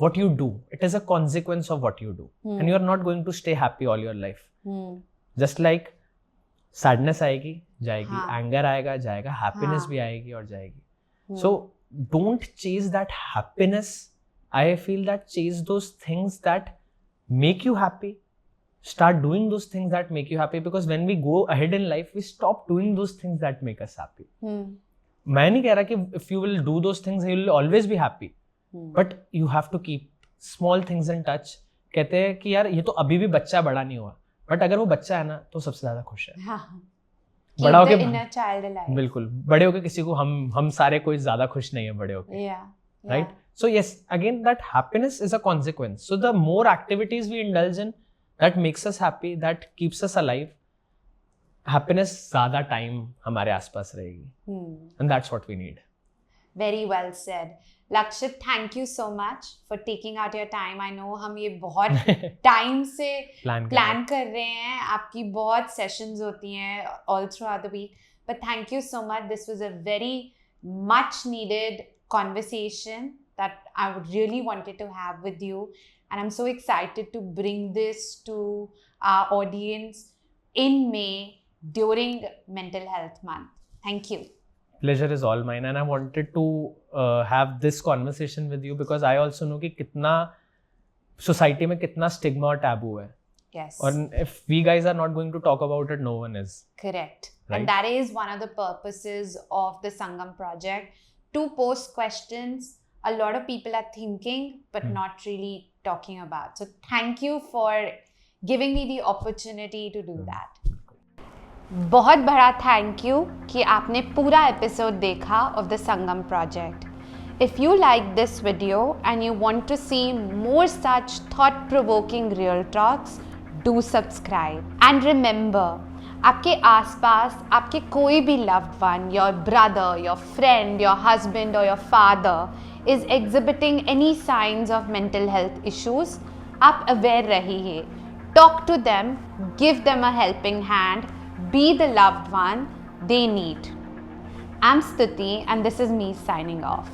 what you do. It is a consequence of what you do, and you are not going to stay happy all your life. Just like sadness आएगी जाएगी, हाँ. anger आएगा जाएगा, happiness हाँ. भी आएगी और जाएगी. So don't chase that happiness. I feel that chase those things that make you happy. Start doing those things that make you happy, because when we go ahead in life, we stop doing those things that make us happy. मैं नहीं कह रहा कि if you will do those things, you will always be happy. But you have to keep small things in touch. कहते हैं कि यार ये तो अभी भी बच्चा बड़ा नहीं हुआ, बट अगर वो बच्चा है ना तो सबसे ज्यादा खुश है. हाँ. बड़ा Keep the होके inner child alive. बिल्कुल, बड़े होके किसी को हम सारे कोई ज्यादा खुश नहीं है बड़े होके. Yeah. Right? So yes, again, that happiness is a consequence. So the more activities we indulge in that makes us happy, that keeps us alive, happiness ज़्यादा time हमारे आसपास रहेगी. And that's what we need. Very well said. Lakshit, thank you so much for taking out your time. I know हम ये बहुत time से plan कर रहे हैं. आपकी बहुत sessions होती हैं all throughout the week. But thank you so much. This was a very much needed conversation that I would really wanted to have with you. And I'm so excited to bring this to our audience in May during Mental Health Month. Thank you. Pleasure is all mine, and I wanted to have this conversation with you because I also know कि कितना society में कितना stigma और taboo है. Yes. And if we guys are not going to talk about it, no one is. Correct. Right? And that is one of the purposes of the Sangam project, to post questions a lot of people are thinking but not really talking about. So thank you for giving me the opportunity to do that. बहुत बड़ा thank you कि आपने पूरा episode देखा of the Sangam project. If you like this video and you want to see more such thought-provoking real talks, do subscribe. And remember, आपके आसपास आपके कोई भी loved one, your brother, your friend, your husband or your father is exhibiting any signs of mental health issues, आप aware रहिए. Talk to them, give them a helping hand, be the loved one they need. I'm Stuti and this is me signing off.